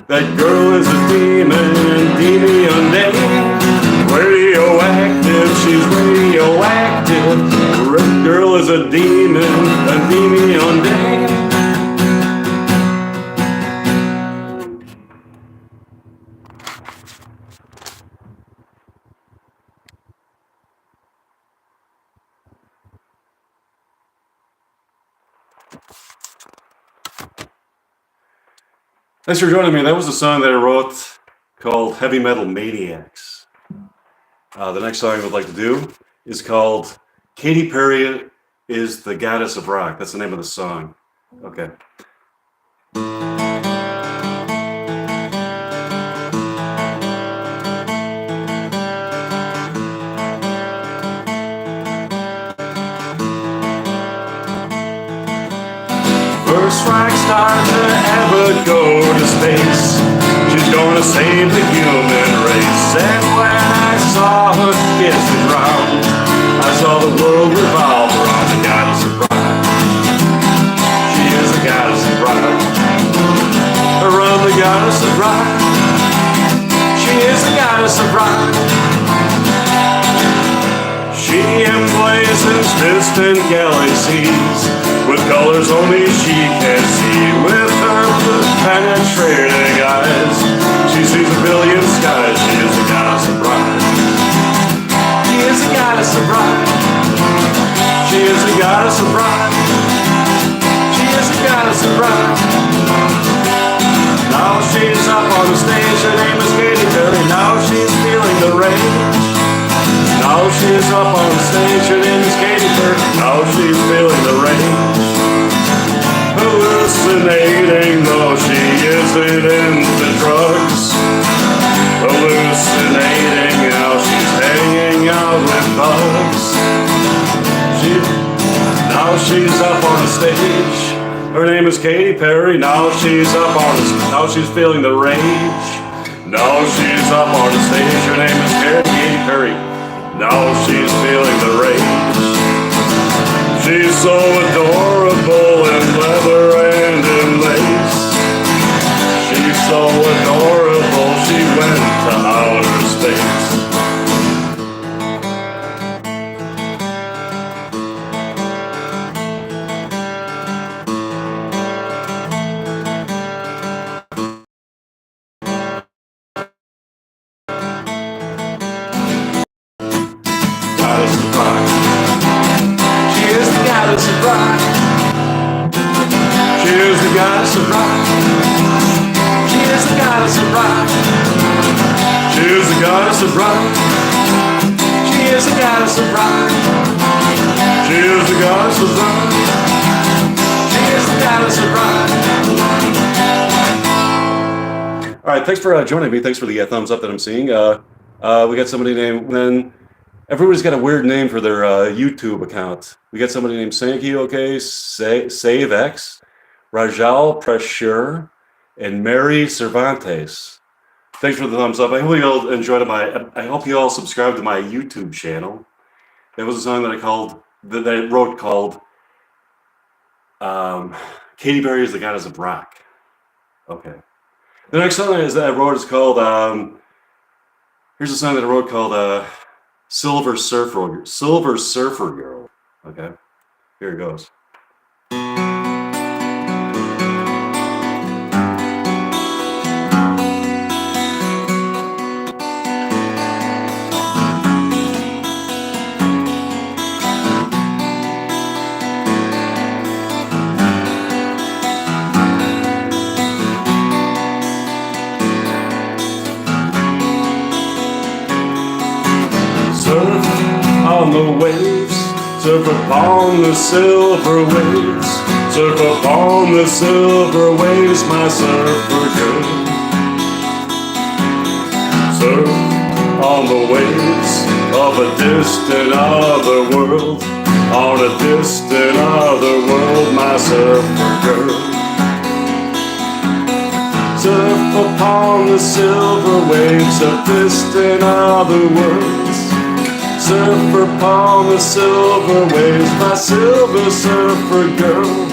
That girl is a demon, demon name. Radioactive, she's radioactive. That girl is a demon name. Thanks for joining me. That was a song that I wrote called Heavy Metal Maniacs. The next song I would like to do is called Katy Perry is the Goddess of Rock. That's the name of the song. Okay. First rock star to ever go to space. She's gonna save the human race. And when I saw her kiss the ground, I saw the world revolve around the goddess of rock. She is the goddess of rock. Around the goddess of rock. She is the goddess of rock. She emblazons distant galaxies with colors only she can see. With her penetrating eyes, she sees a billion skies. She is the goddess of rock. She is the goddess of rock. She is the goddess of rock. She is the goddess of rock. Now she's up on the stage. Her name is Katy Perry. Now she's feeling the rage. Now she's up on the stage, her name is Katy Perry. Now she's feeling the rage. Hallucinating, though she isn't into drugs. Hallucinating, now she's hanging out with bugs. Now she's up on the stage. Her name is Katy Perry. Now she's up on the now she's feeling the rage. Now she's up on the stage. Her name is Katy Perry. Now she's feeling the rage. She's so adorable in leather and in lace. She's so adorable, she went to outer space. Thanks for joining me. Thanks for the thumbs up that I'm seeing. We got somebody named, then everybody's got a weird name for their YouTube account. We got somebody named Sankey, okay, SaveX, Rajal Pressure, and Mary Cervantes. Thanks for the thumbs up. I hope you all enjoyed I hope you all subscribe to my YouTube channel. That was a song that I wrote called Katy Perry is the Goddess of Rock. Okay. The next song that I wrote is called, here's a song that I wrote called Silver Surfer Girl. Okay, here it goes. On the waves, surf upon the silver waves, surf upon the silver waves, my surfer girl. Surf on the waves of a distant other world, on a distant other world, my surfer girl. Surf upon the silver waves of distant other worlds. Surf upon the silver waves, my silver surfer girl.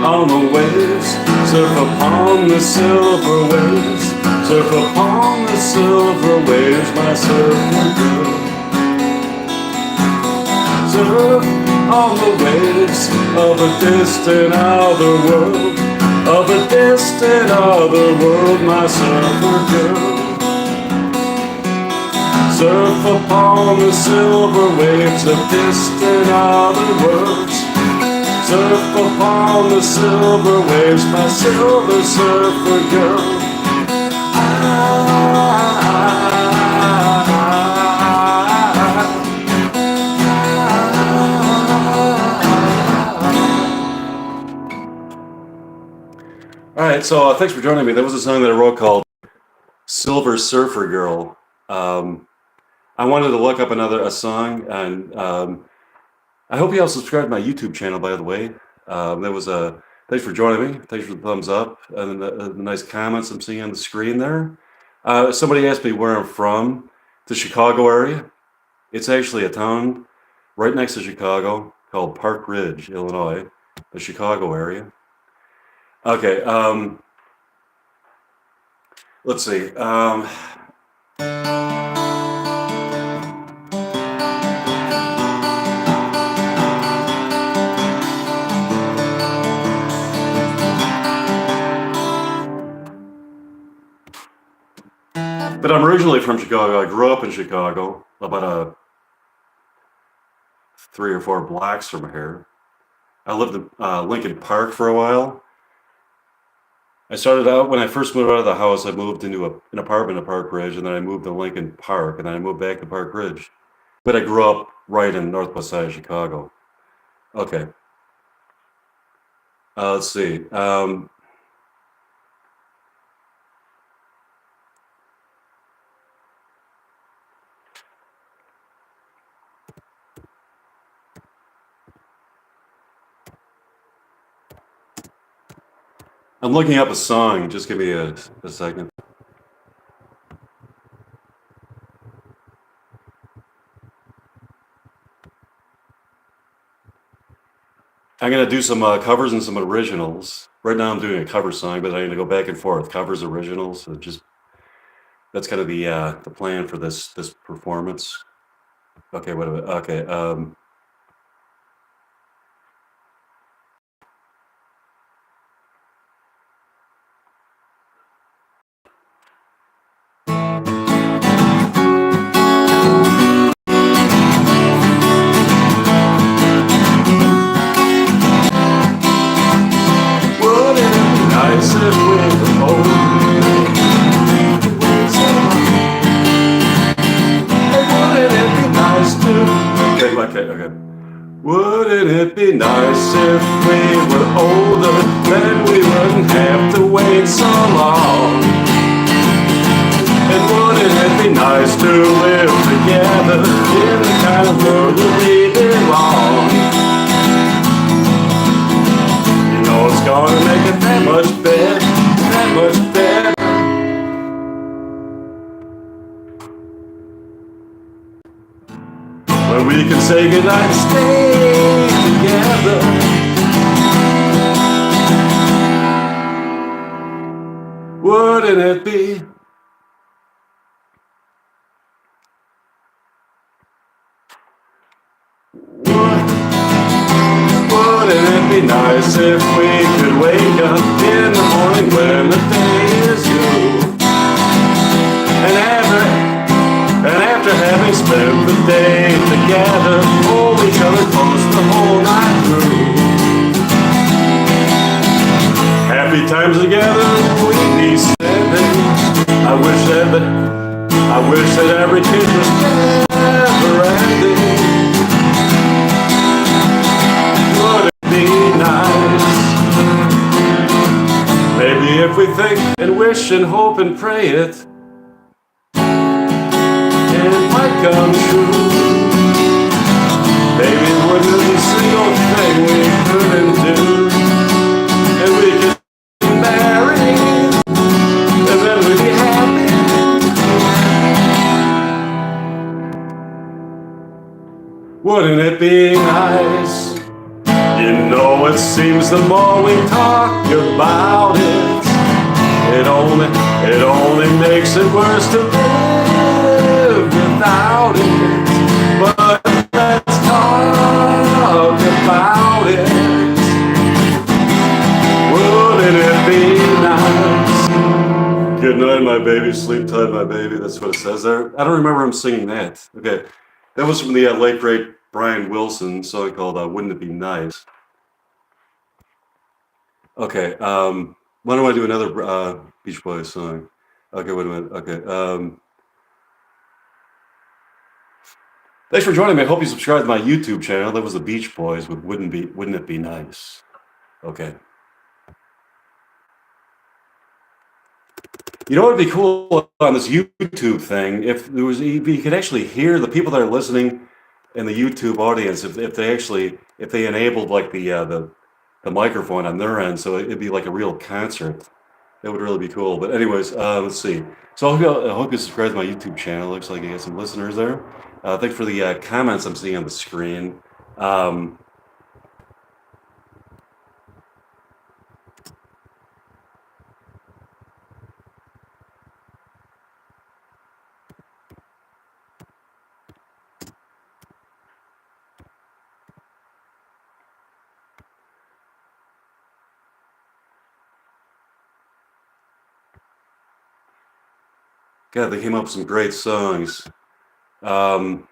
on the waves, surf upon the silver waves, surf upon the silver waves, my surfer girl. Surf on the waves of a distant other world, of a distant other world, my surfer girl. Surf upon the silver waves of distant other worlds. Surf upon the silver waves, my silver surfer girl. All right, so thanks for joining me. That was a song that I wrote called Silver Surfer Girl. I wanted to look up a song, and I hope you all subscribe to my YouTube channel, by the way. Thanks for joining me. Thanks for the thumbs up and the nice comments I'm seeing on the screen there. Somebody asked me where I'm from, the Chicago area. It's actually a town right next to Chicago called Park Ridge, Illinois, the Chicago area. Okay, let's see. But I'm originally from Chicago. I grew up in Chicago, about 3 or 4 blocks from here. I lived in Lincoln Park for a while. I started out, when I first moved out of the house, I moved into an apartment in Park Ridge, and then I moved to Lincoln Park, and then I moved back to Park Ridge. But I grew up right in the northwest side of Chicago. Okay. Let's see. I'm looking up a song. Just give me a second. I'm going to do some covers and some originals. Right now I'm doing a cover song, but I'm going to go back and forth. Covers, originals. That's kind of the plan for this performance. Okay, what about, okay. Okay. Wouldn't it be nice if we were older, then we wouldn't have to wait so long? And wouldn't it be nice to live together in the kind of world that we belong? You know it's gonna make it that much better, that much better. When we can say goodnight and stay together. Wouldn't it be? Wouldn't it be nice if we could wake up in the morning when the day is new? And after having spent the day together, hold each other close the whole night through. Happy times together we'd be spending. I wish that every kid was never ending. Would it be nice? Maybe if we think and wish and hope and pray it might come true. Maybe it wouldn't be a single thing we couldn't do. And we could be married, and then we'd be happy. Wouldn't it be nice? You know, it seems the more we talk about it, it only makes it worse to live without it. But let's talk about it. Wouldn't it be nice? Good night, my baby. Sleep tight, my baby. That's what it says there. I don't remember him singing that. Okay, that was from the late great Brian Wilson song called "Wouldn't It Be Nice." Okay, why don't I do another Beach Boys song? Okay, wait a minute. Okay. Thanks for joining me. I hope you subscribe to my YouTube channel. That was the Beach Boys with Wouldn't It Be Nice? Okay. You know what would be cool on this YouTube thing if you could actually hear the people that are listening in the YouTube audience if they enabled like the microphone on their end, so it'd be like a real concert. That would really be cool. But anyways, let's see. So I hope you subscribe to my YouTube channel. Looks like you got some listeners there. Thanks for the comments I'm seeing on the screen. God, they came up with some great songs. Brian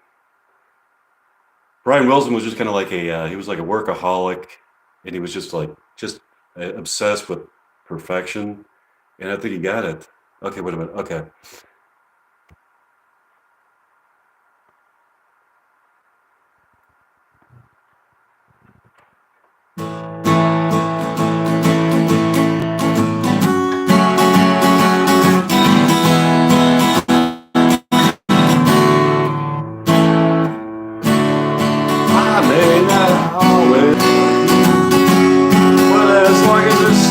Wilson was just kind of like he was like a workaholic, and he was just obsessed with perfection, and I think he got it. Okay, wait a minute. Okay.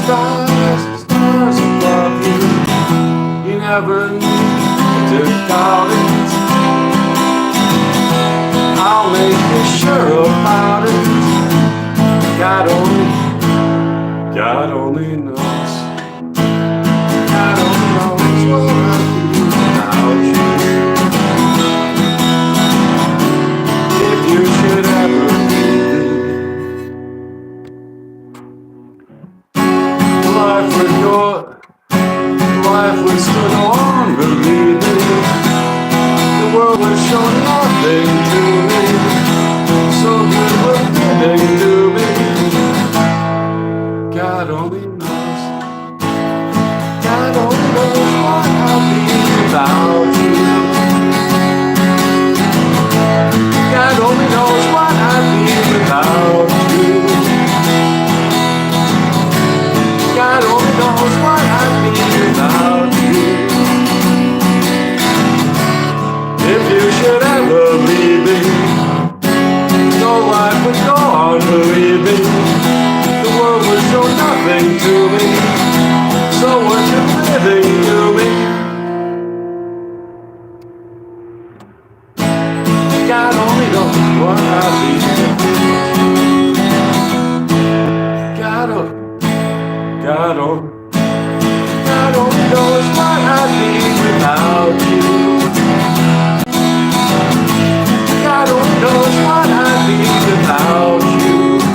Stars above you, you never need to doubt it. I'll make you sure about it. God only knows. God only knows what I'd do without you. If you should ever life would still go on, believe me. The world would show nothing to me. So good was giving to me. God only knows. God only knows what I'll be without you. God only knows what I'd be without you. God only knows what I'd be without you. If you should ever leave me, no life would go on, believe me. The world would show nothing to me. So what's it living to me? God only knows what I'd be. God only knows what I'd be without you. God only knows what I'd be without you.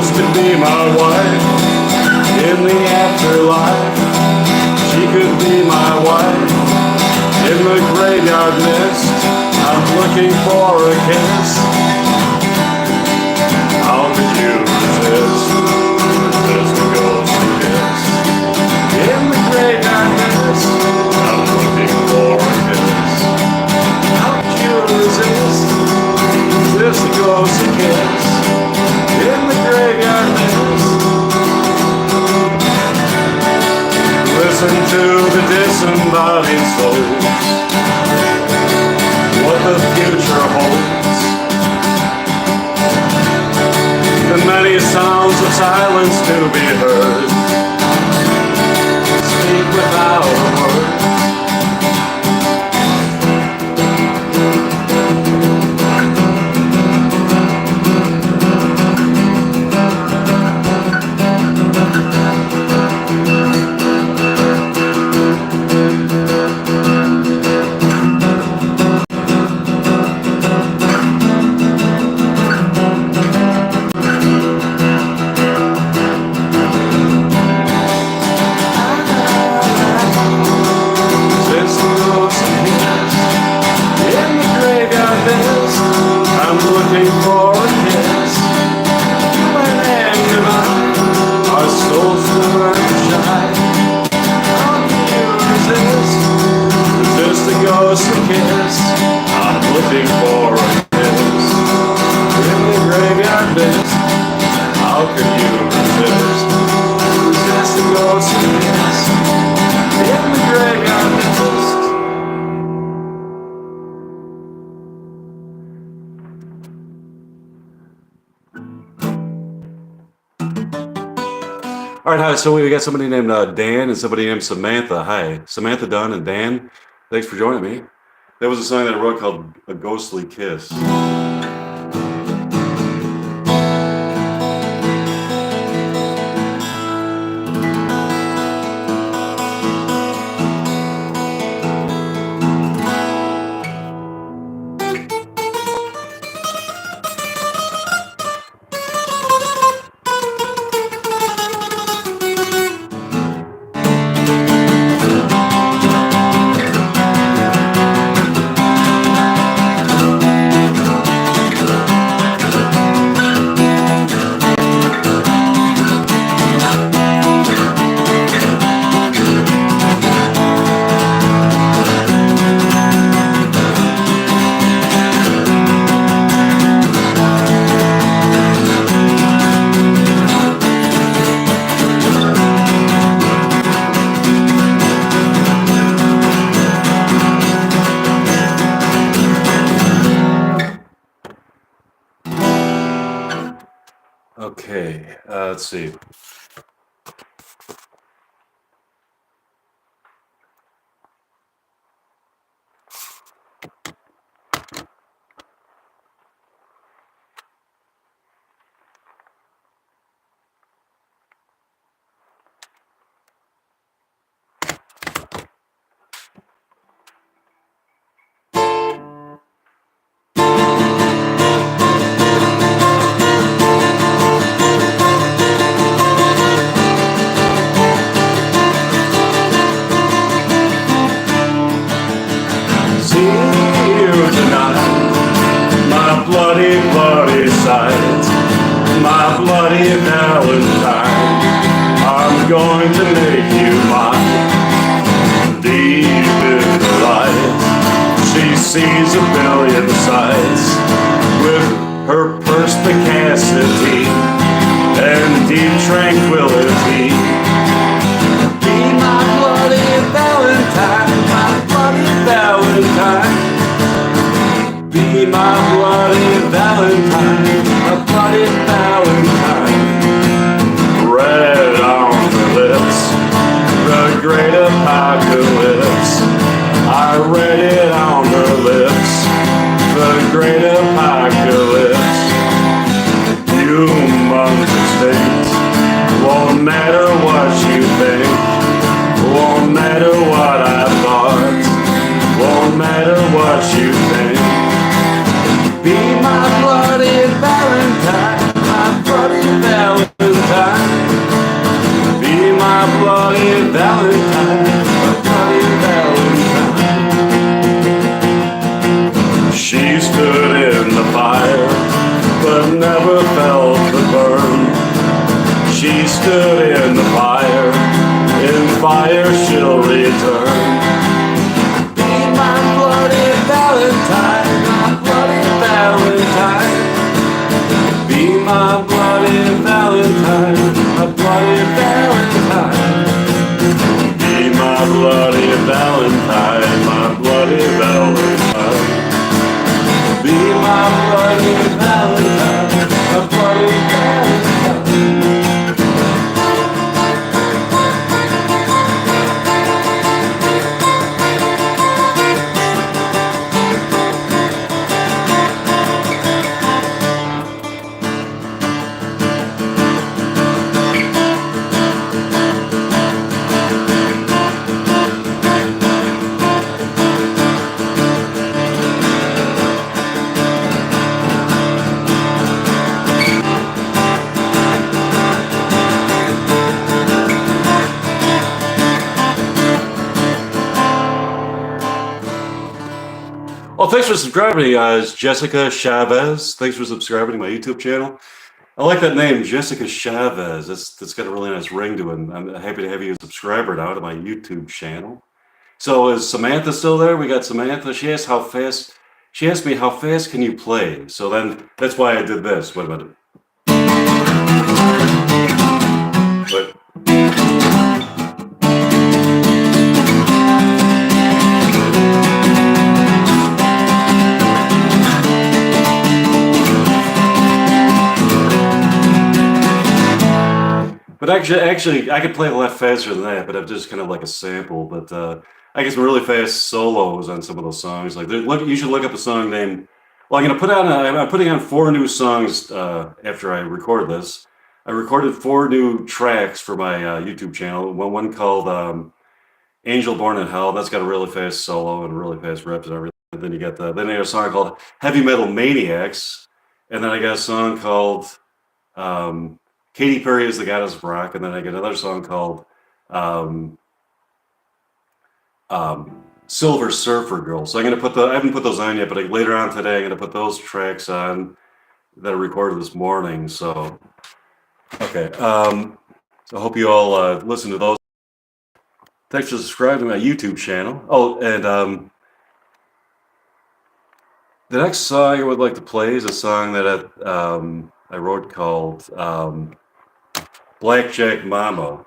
ghost could be my wife in the afterlife. She could be my wife in the graveyard mist. I'm looking for a kiss. How could you resist? Resist a ghostly kiss in the graveyard mist. I'm looking for a kiss. How could you resist? Resist a ghostly kiss in the graveyard mist. Listen to the disembodied souls, what the future holds. The many sounds of silence to be heard. Speak without a word. All right, hi. So we got somebody named Dan and somebody named Samantha. Hi, Samantha Dunn and Dan. Thanks for joining me. That was a song that I wrote called A Ghostly Kiss. Okay, let's see. Bloody sight, my bloody Valentine. I'm going to make you mine. Deep in the light, she sees a billion sights with her perspicacity and deep tranquility. Be my bloody Valentine, my bloody Valentine. Be my bloody Valentine, a bloody Valentine. Red on her lips, the great apocalypse. I read it on her lips, the great apocalypse. Humongous things, won't matter what you think, won't matter what I thought, won't matter what you think. Be my bloody Valentine, my bloody Valentine. stood in the fire, in fire she'll return. Be my bloody Valentine, my bloody Valentine. Be my bloody Valentine, my bloody Valentine. Be my bloody Valentine, my bloody Valentine. Be my bloody Valentine, my bloody Valentine. Well, thanks for subscribing. It's Jessica Chavez. Thanks for subscribing to my YouTube channel. I like that name, Jessica Chavez. That's got a really nice ring to it. I'm happy to have you a subscriber now to my YouTube channel. So is Samantha still there? We got Samantha. She asked how fast. She asked me how fast can you play. So then that's why I did this. Wait a minute. But actually, I could play a lot faster than that, but I'm just kind of like a sample. But I get some really fast solos on some of those songs. Like, you should look up a song named. Well, I'm putting on 4 new songs after I record this. I recorded 4 new tracks for my YouTube channel. One called "Angel Born in Hell." That's got a really fast solo and really fast riffs and everything. And then you got then I got a song called "Heavy Metal Maniacs," and then I got a song called. Katy Perry is the Goddess of Rock, and then I get another song called Silver Surfer Girl. So I haven't put those on yet, but later on today I'm going to put those tracks on that I recorded this morning. So, okay. So I hope you all listen to those. Thanks for subscribing to my YouTube channel. Oh, and the next song I would like to play is a song that I wrote called Blackjack Mama.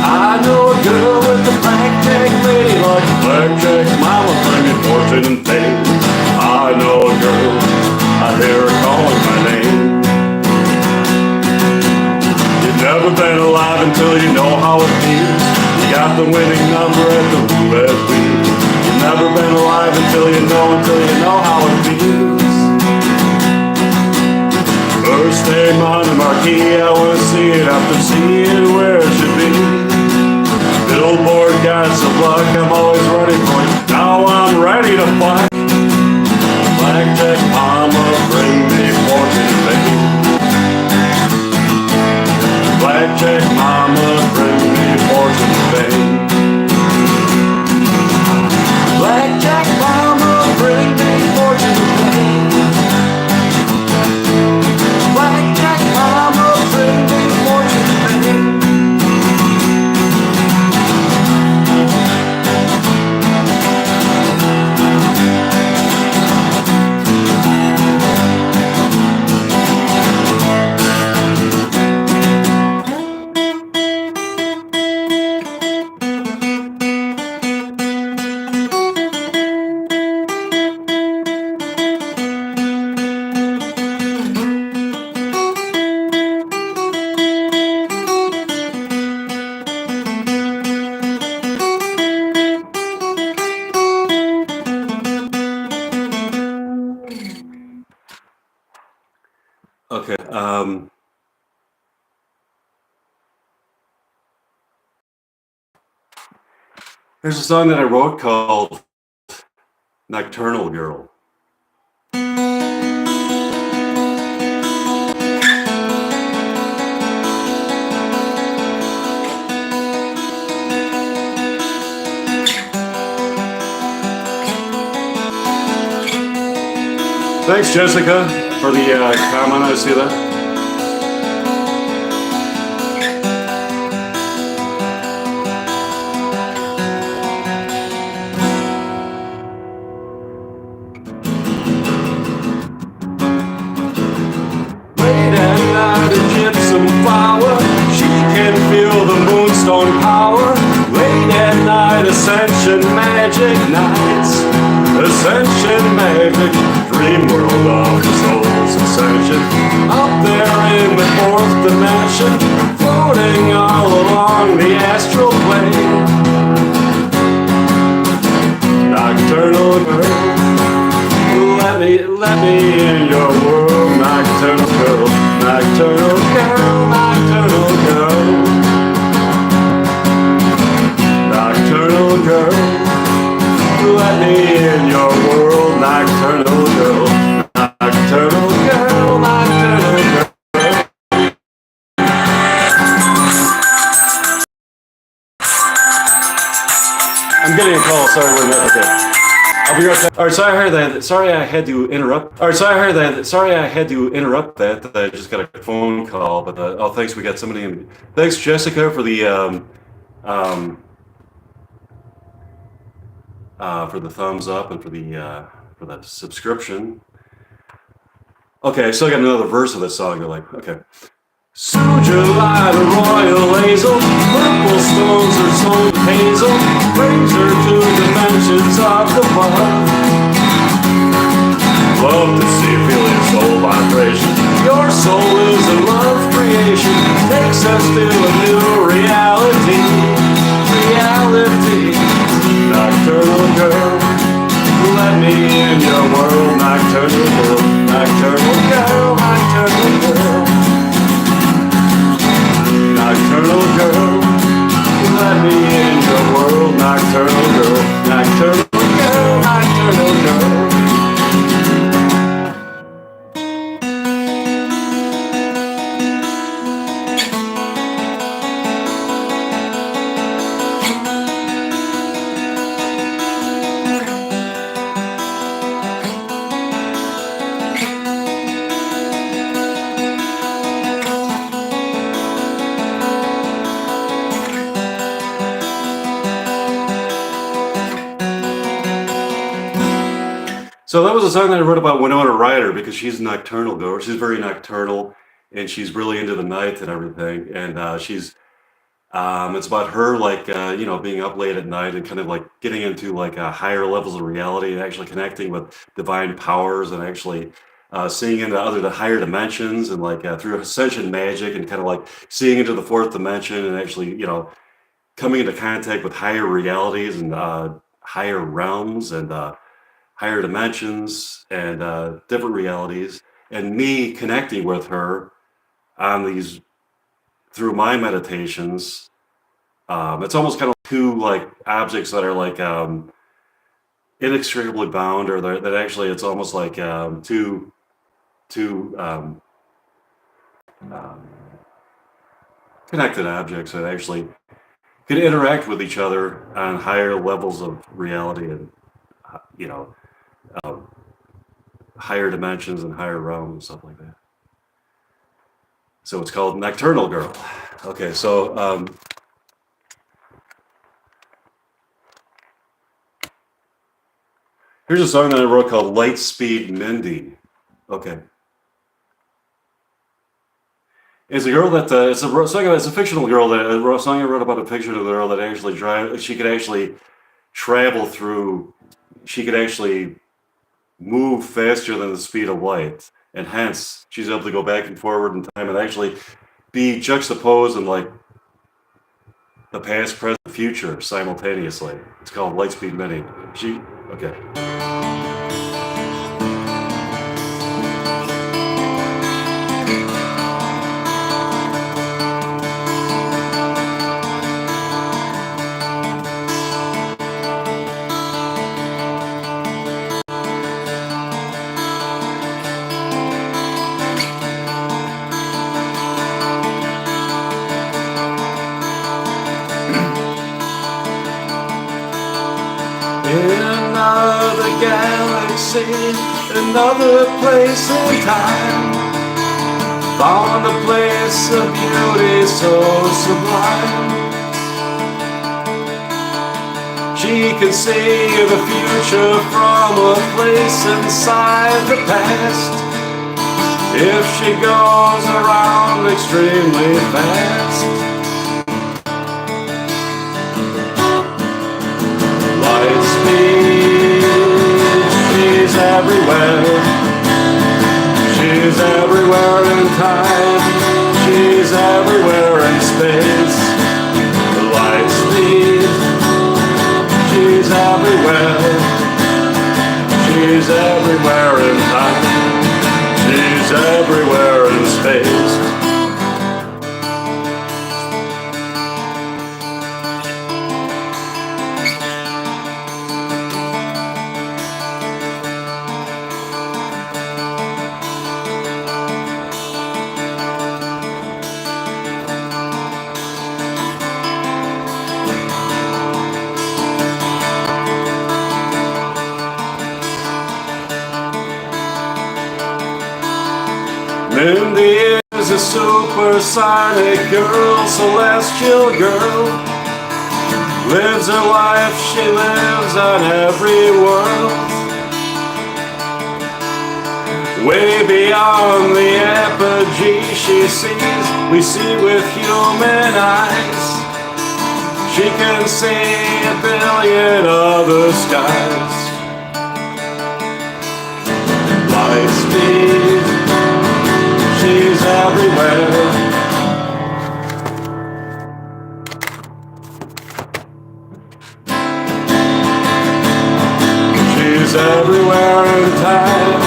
I know a girl with a blackjack lady, like a blackjack mama, bringing fortune and fame. I know a girl, I hear her calling my name. You've never been alive until you know how it feels. You got the winning number at the roulette wheel. You've never been alive until you know how it feels. First name on the marquee, I wanna see it after seeing where it should be. Billboard got some luck, I'm always ready for you. Now I'm ready to fight. Blackjack mama, bring me fortune and fame. Blackjack mama, bring me fortune and fame. Blackjack mama, bring me fortune and fame. Blackjack mama, bring me fortune and fame. Okay. There's a song that I wrote called Nocturnal Girl. Thanks, Jessica, for the comment. I see that. Gypsum flower, she can feel the moonstone power. Late at night, ascension magic nights, ascension magic, dream world of the soul's ascension. Up there in the fourth dimension, floating all along the astral plane. Nocturnal girl, let me in your world, nocturnal girl, nocturnal girl, nocturnal girl, nocturnal girl, let me in your world, nocturnal girl, nocturnal girl, nocturnal girl. I'm getting a call, sorry, wait a minute, okay. I'll be right back. All right, sorry I heard that. Sorry I had to interrupt. All right, sorry I heard that. Sorry I had to interrupt that. I just got a phone call, but oh, thanks. We got somebody in. Thanks, Jessica, for the thumbs up and for the subscription. Okay, I still got another verse of this song. You're like, okay. July, the royal hazel, purple stones are sold hazel, brings her to dimensions of the above. Love to see you feel your soul vibration. Your soul is a love creation, takes us to a new reality. Reality, nocturnal girl, let me in your world, nocturnal girl, nocturnal girl, nocturnal girl. Nocturnal girl, let me in your world, nocturnal girl, nocturnal girl, nocturnal girl. So that was a song that I wrote about Winona Ryder because she's a nocturnal girl. She's very nocturnal and she's really into the night and everything. And it's about her like, being up late at night and kind of like getting into like higher levels of reality and actually connecting with divine powers and actually seeing into the higher dimensions and like through ascension magic and kind of like seeing into the fourth dimension and actually, coming into contact with higher realities and higher realms and higher dimensions and different realities, and me connecting with her on these through my meditations. It's almost kind of two like objects that are like inextricably bound, or that actually it's almost like two connected objects that actually can interact with each other on higher levels of reality and higher dimensions and higher realms and stuff like that. So it's called Nocturnal Girl. Okay, so here's a song that I wrote called Lightspeed Mindy. Okay. It's a girl that it's a fictional girl a song I wrote about a fictional girl that actually she could actually travel through. She could actually move faster than the speed of light, and hence she's able to go back and forward in time and actually be juxtaposed in like the past, present, future simultaneously. It's called Lightspeed Mindy. Okay. In another galaxy, another place in time, found a place of beauty so sublime. She can see the future from a place inside the past, if she goes around extremely fast. Light speed, she's everywhere. She's everywhere in time, she's everywhere in space. Light speed, she's everywhere. She's everywhere in time, she's everywhere in space. Mindy is a supersonic girl, celestial girl. Lives her life, she lives on every world. Way beyond the apogee she sees, we see with human eyes. She can see a billion other skies. Light speed, she's everywhere. She's everywhere in time,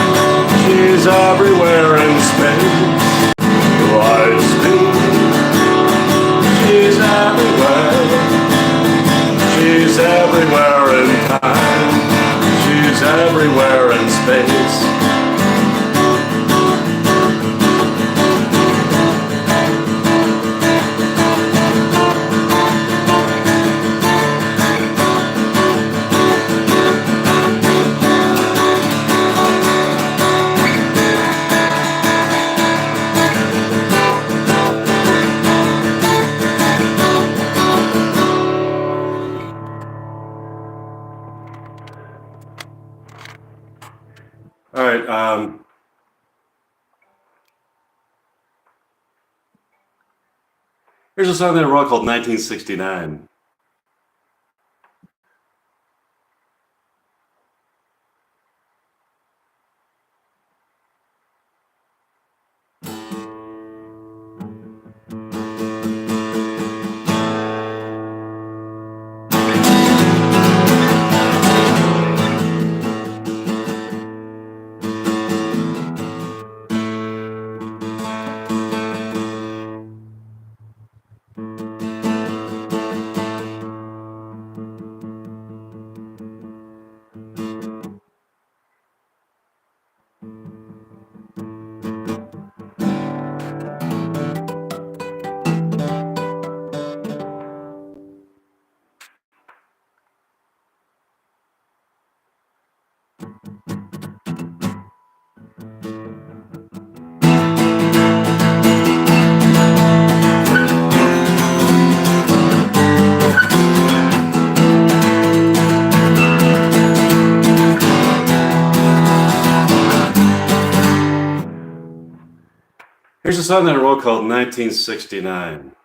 she's everywhere in space. Light speed, she's everywhere. She's everywhere in time, she's everywhere in space. All right. Here's a song that I wrote called 1969. Here's a song that I wrote called 1969.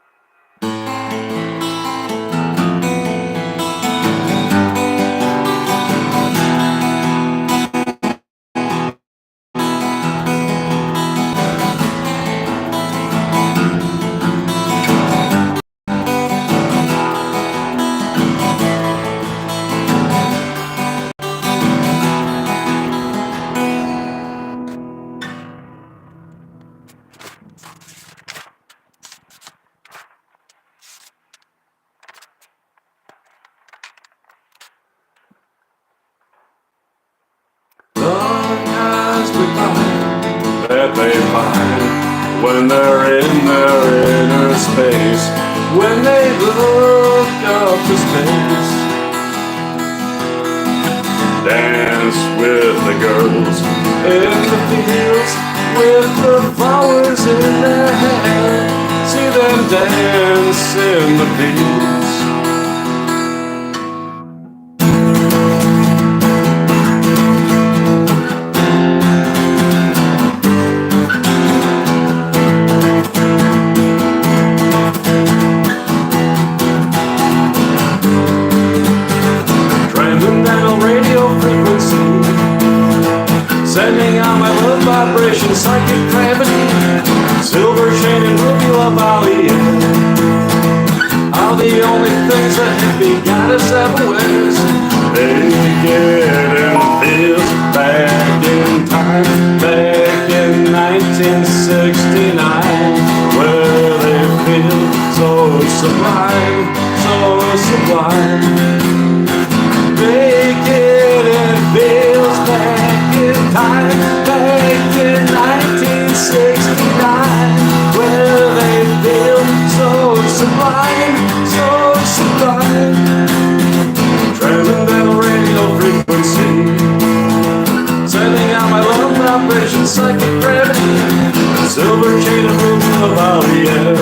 That they find when they're in their inner space, when they look up to space, dance with the girls in the fields, with the flowers in their hair. See them dance in the fields. Transcendental radio frequency, sending out my love vibration, psychic gravity, silver chain and ruby love valley. All the only things that hippie goddess ever wears. Naked in the fields, back in time, back in 1969, where they feel so sublime, so sublime. Naked in fields, back in time, back in 1969, where they feel so sublime, so sublime. Transcendental radio frequency, sending out my love vibration, psychic gravity, silver chain and ruby love valley, yeah.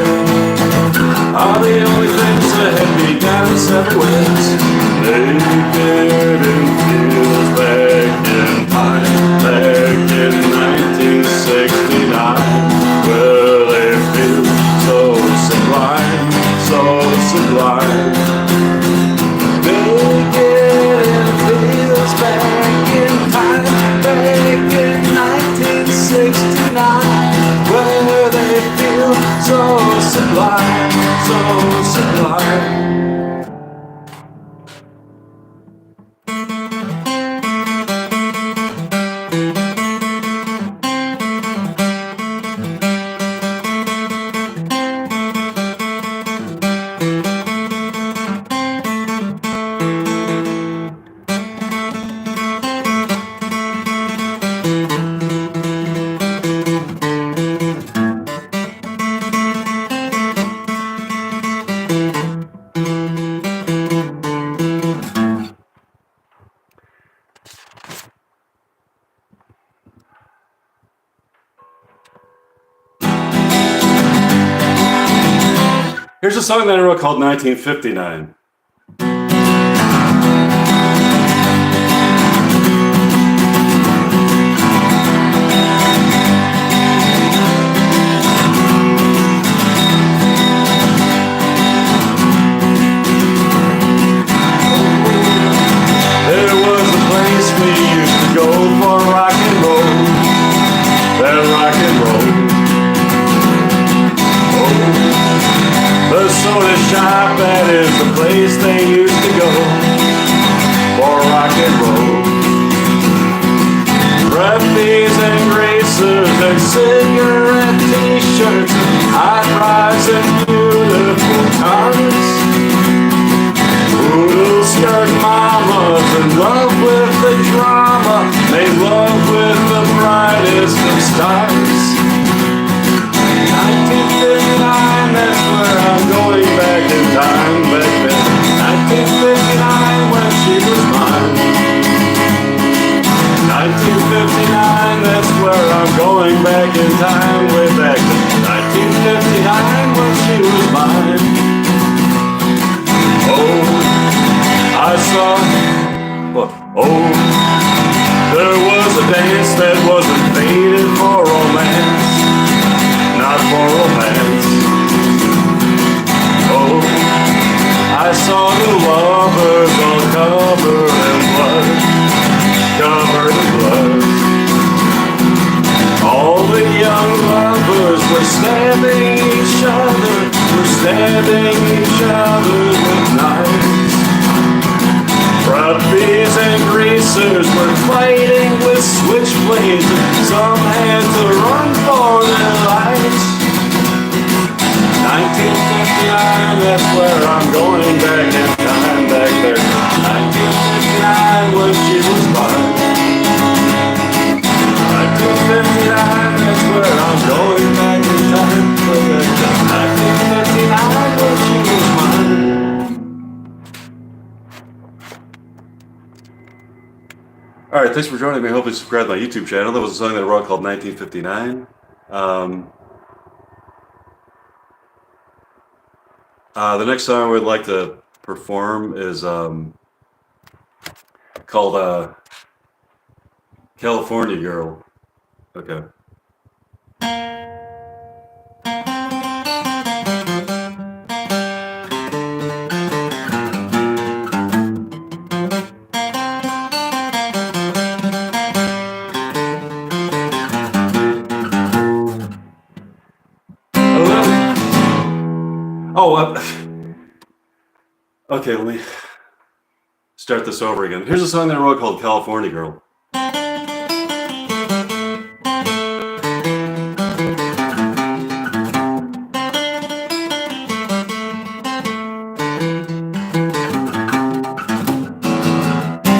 Are the only things that hippie goddess ever wears. Naked in fields, back in time, back in 1969, where they feel so sublime, so sublime. Naked in fields, back in time, back in 1969, where they feel so sublime, so sublime. Here's a song that I wrote called 1959. There was a place we used to go for rock and roll. That rock and roll. The soda shop, that is the place they used to go for rock and roll. Preppies and racers and cigarette t-shirts, hot rods and beautiful cars. Poodle skirt mamas in love with the drama, made love with the brightest of stars. 1959, that's where I'm going back in time, back then. 1959, when she was mine. 1959, that's where I'm going back in time, way back then. 1959, when she was mine. Oh, I saw, oh, there was a dance that wasn't faded for romance. Not for romance. Oh, I saw the lovers all covered in blood, covered in blood. All the young lovers were stabbing each other, were stabbing each other with knives. Preppies and greasers were fighting with switchblades, and some had to run for their lives. 1959, that's where I'm going back in time, back there. 1959, when she was mine. 1959, that's where I'm going back in time, back there. 1959, when she was mine. All right, thanks for joining me. I hope you subscribe to my YouTube channel. That was a song that I wrote called 1959. The next song I would like to perform is called California Girl. Okay. Oh, okay, let me start this over again. Here's a song that I wrote called California Girl.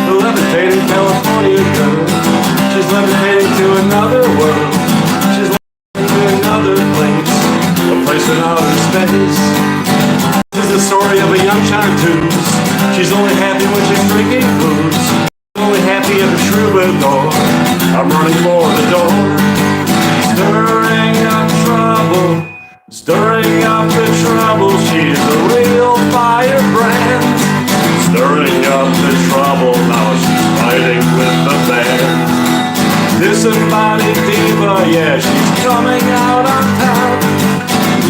Levitating California girl, she's levitating to another world. She's levitating to another place, a place in outer space. This is the story of a young chanteuse. She's only happy when she's drinking booze. Only happy at the troubadour. I'm running for the door. Stirring up trouble, stirring up the trouble. She's a real firebrand. Stirring up the trouble, now she's fighting with the band. Disembodied diva, yeah, she's coming out on top.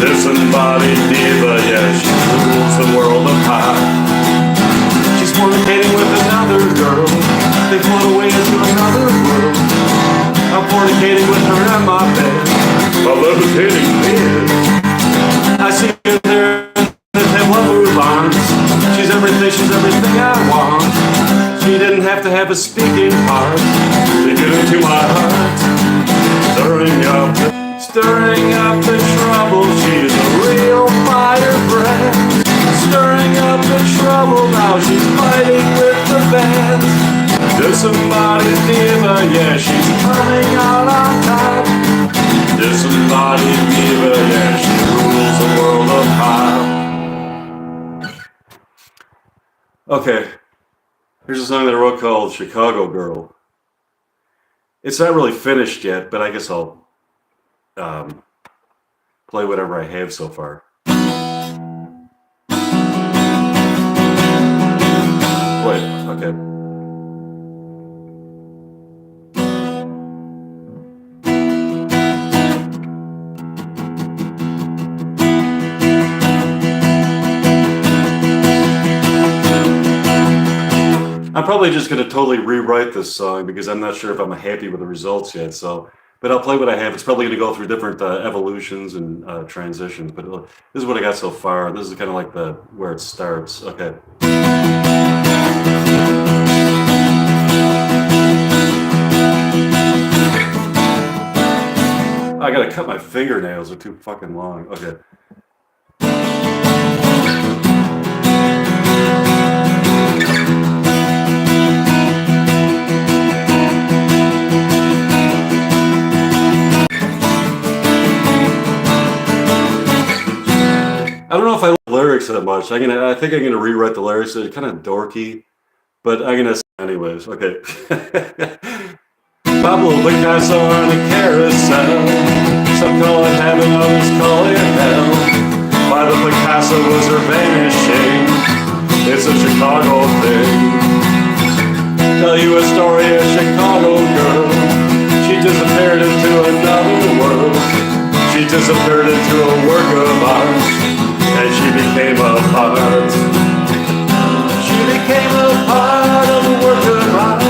Disembodied diva, yeah, she rules the world apart. She's fornicating with another girl. They float away into another world. I'm fornicating with her in my bed. A levitating bed. I see her there in them blue bonds. She's everything I want. She didn't have to have a speaking part to get into my heart. Stirring up the trouble. She's a real firebrand. Stirring up the trouble. Now she's fighting with the band. Disembodied diva, yeah, she's coming out on top. Disembodied diva, yeah, she rules the world of pop. Okay, here's a song that I wrote called Chicago Girl. It's not really finished yet, but I guess I'll play whatever I have so far. Wait, okay. I'm probably just going to totally rewrite this song because I'm not sure if I'm happy with the results yet. But I'll play what I have. It's probably going to go through different evolutions and transitions. But this is what I got so far. This is kind of like where it starts. Okay. I got to cut my fingernails. They're too fucking long. Okay. I don't know if I like lyrics that much. I think I'm gonna rewrite the lyrics. They're kind of dorky, but I'm gonna anyways. Okay. Pablo Picasso on a carousel. Some call it heaven, others call it hell. Why the Picasso was her vanishing? It's a Chicago thing. Tell you a story of Chicago girl. She disappeared into another world. She disappeared into a work of art. And she became a part. She became a part of the work of art.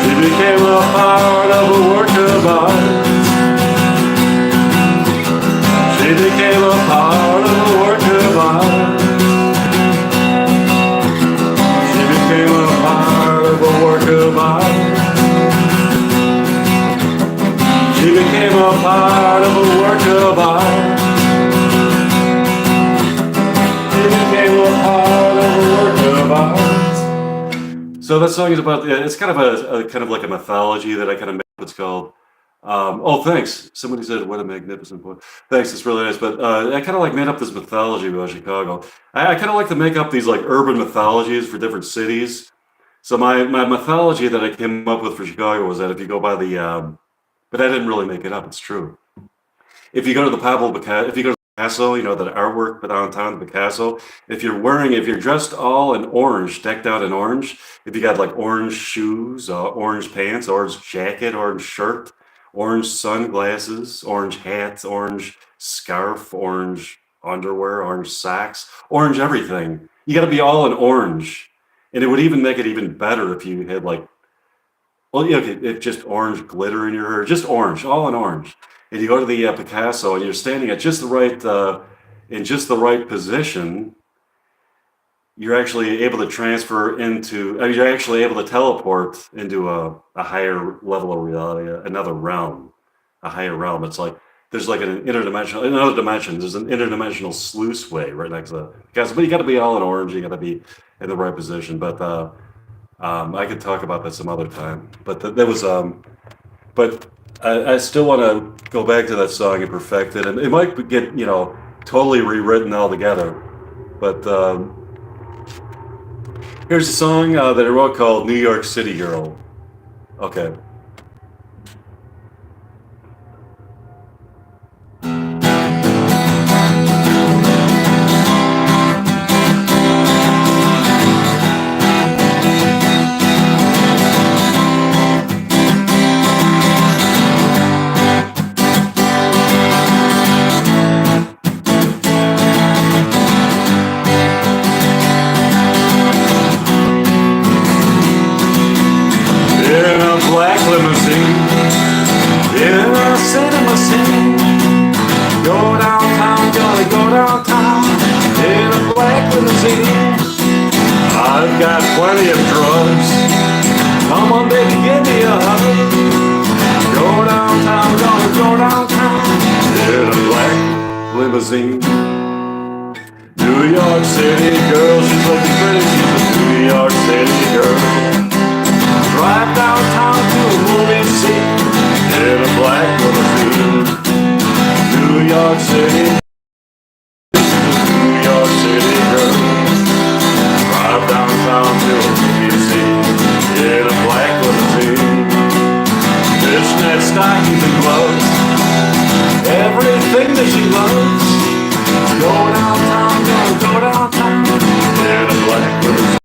She became a part of a work of art. She became a part of a work of art. She became a part of a work of art. She became a part of a work of art. She became a part of a work of art. So that song is about, it's kind of like a mythology that I kind of made. It's called, oh, thanks. Somebody said, what a magnificent poem. Thanks, it's really nice. But I kind of like made up this mythology about Chicago. I kind of like to make up these like urban mythologies for different cities. So my mythology that I came up with for Chicago was that if you go by the, but I didn't really make it up. It's true. If you go to the Pablo Picasso, if you go to Picasso, you know, that artwork downtown, Picasso, if you're dressed all in orange, decked out in orange, if you got like orange shoes, orange pants, orange jacket, orange shirt, orange sunglasses, orange hats, orange scarf, orange underwear, orange socks, orange everything. You got to be all in orange. And it would even make it even better if you had like, well, yeah, okay, it just orange glitter in your hair, just orange, all in orange. And you go to the Picasso, and you're standing at just the right, in just the right position. You're actually able to transfer into, you're actually able to teleport into a higher level of reality, another realm, a higher realm. It's like there's like an interdimensional, in another dimension. There's an interdimensional sluice way right next to the Picasso, but you got to be all in orange. You got to be in the right position. But I could talk about that some other time. But that was, but I still want to go back to that song and perfect it. And it might get, you know, totally rewritten altogether. But here's a song that I wrote called New York City Girl. Okay. Black limousine in a cinema scene. Go downtown, gonna go downtown in a black limousine. I've got plenty of drugs. Come on, baby, give me a hug. Go downtown, gonna go downtown in a black limousine. New York City girl, she's looking pretty. She's a New York City girl. Drive downtown to a movie scene in a black limousine. New York City, New York City girl. Drive downtown to a movie scene in a black limousine. Fishnet stockings and gloves, everything that she loves. Go downtown, go downtown in a black limousine.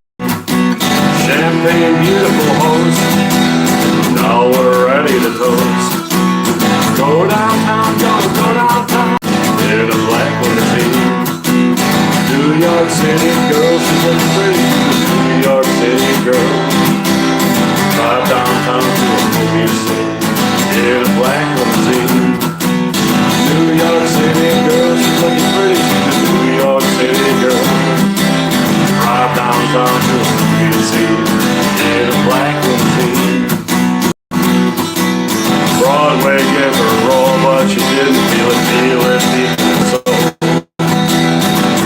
Champagne, beautiful host. Now we're ready to toast. Go downtown, go downtown in a black limousine. New York City girl, she's looking pretty. New York City girl. Drive downtown to a movie scene in a black limousine. New York City girl, she's looking pretty. She's a New York City girl. Drive downtown to a movie scene in a black limousine. Broadway gave her a roll, but she didn't feel it deep in her soul.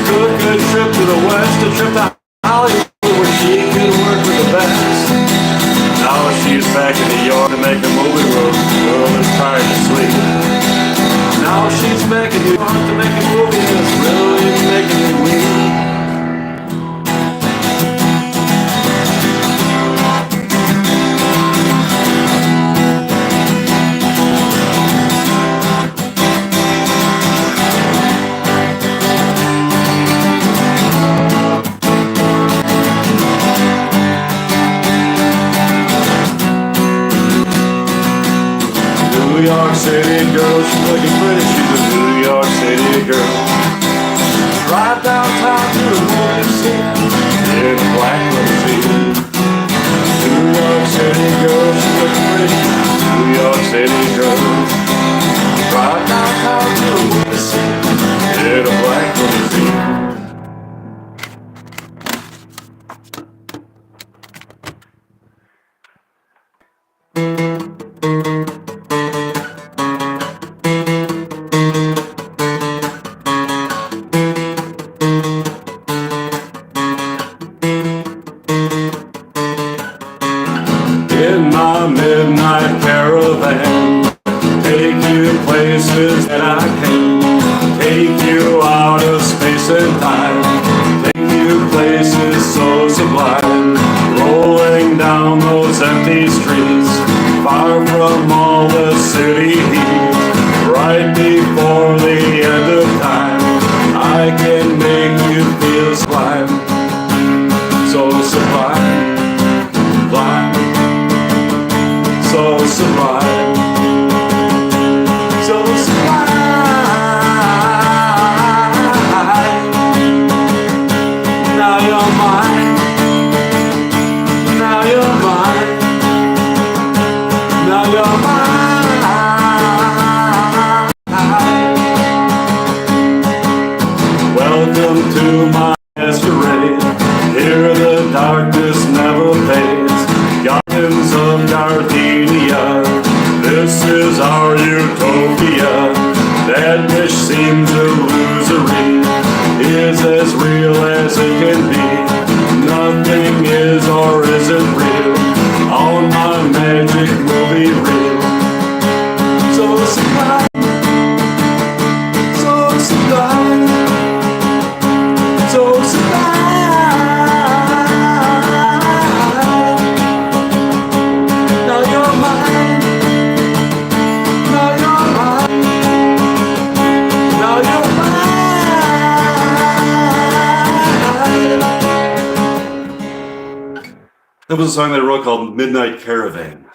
Good trip to the west, a trip to Hollywood where she could work with the best. Now she's back in New York to make a movie where the girl is tired to sleep. Now she's back in New York to make a movie that's really making me weep. New York City girl, she's looking pretty, she's a New York City girl. Drive downtown to the movie scene in a black limousine. New York City girl, she's looking pretty, New York City girl. Drive downtown to the movie scene in a black limousine. In my midnight caravan, from all the city heat. Right before the end of time, I can make you feel sublime. So sublime, sublime, so sublime, so sublime. Now you're mine, now you're mine, now you're mine. Welcome to my masquerade. Here the darkness never fades. Gardens of gardenia, this is our utopia. That which seems illusory is as real as it can be. Nothing is or isn't real on my magic movie reel. So sublime, so sublime, so sublime. Now you're mine, now you're mine, now you're mine. That was a song that I wrote called Midnight Caravan.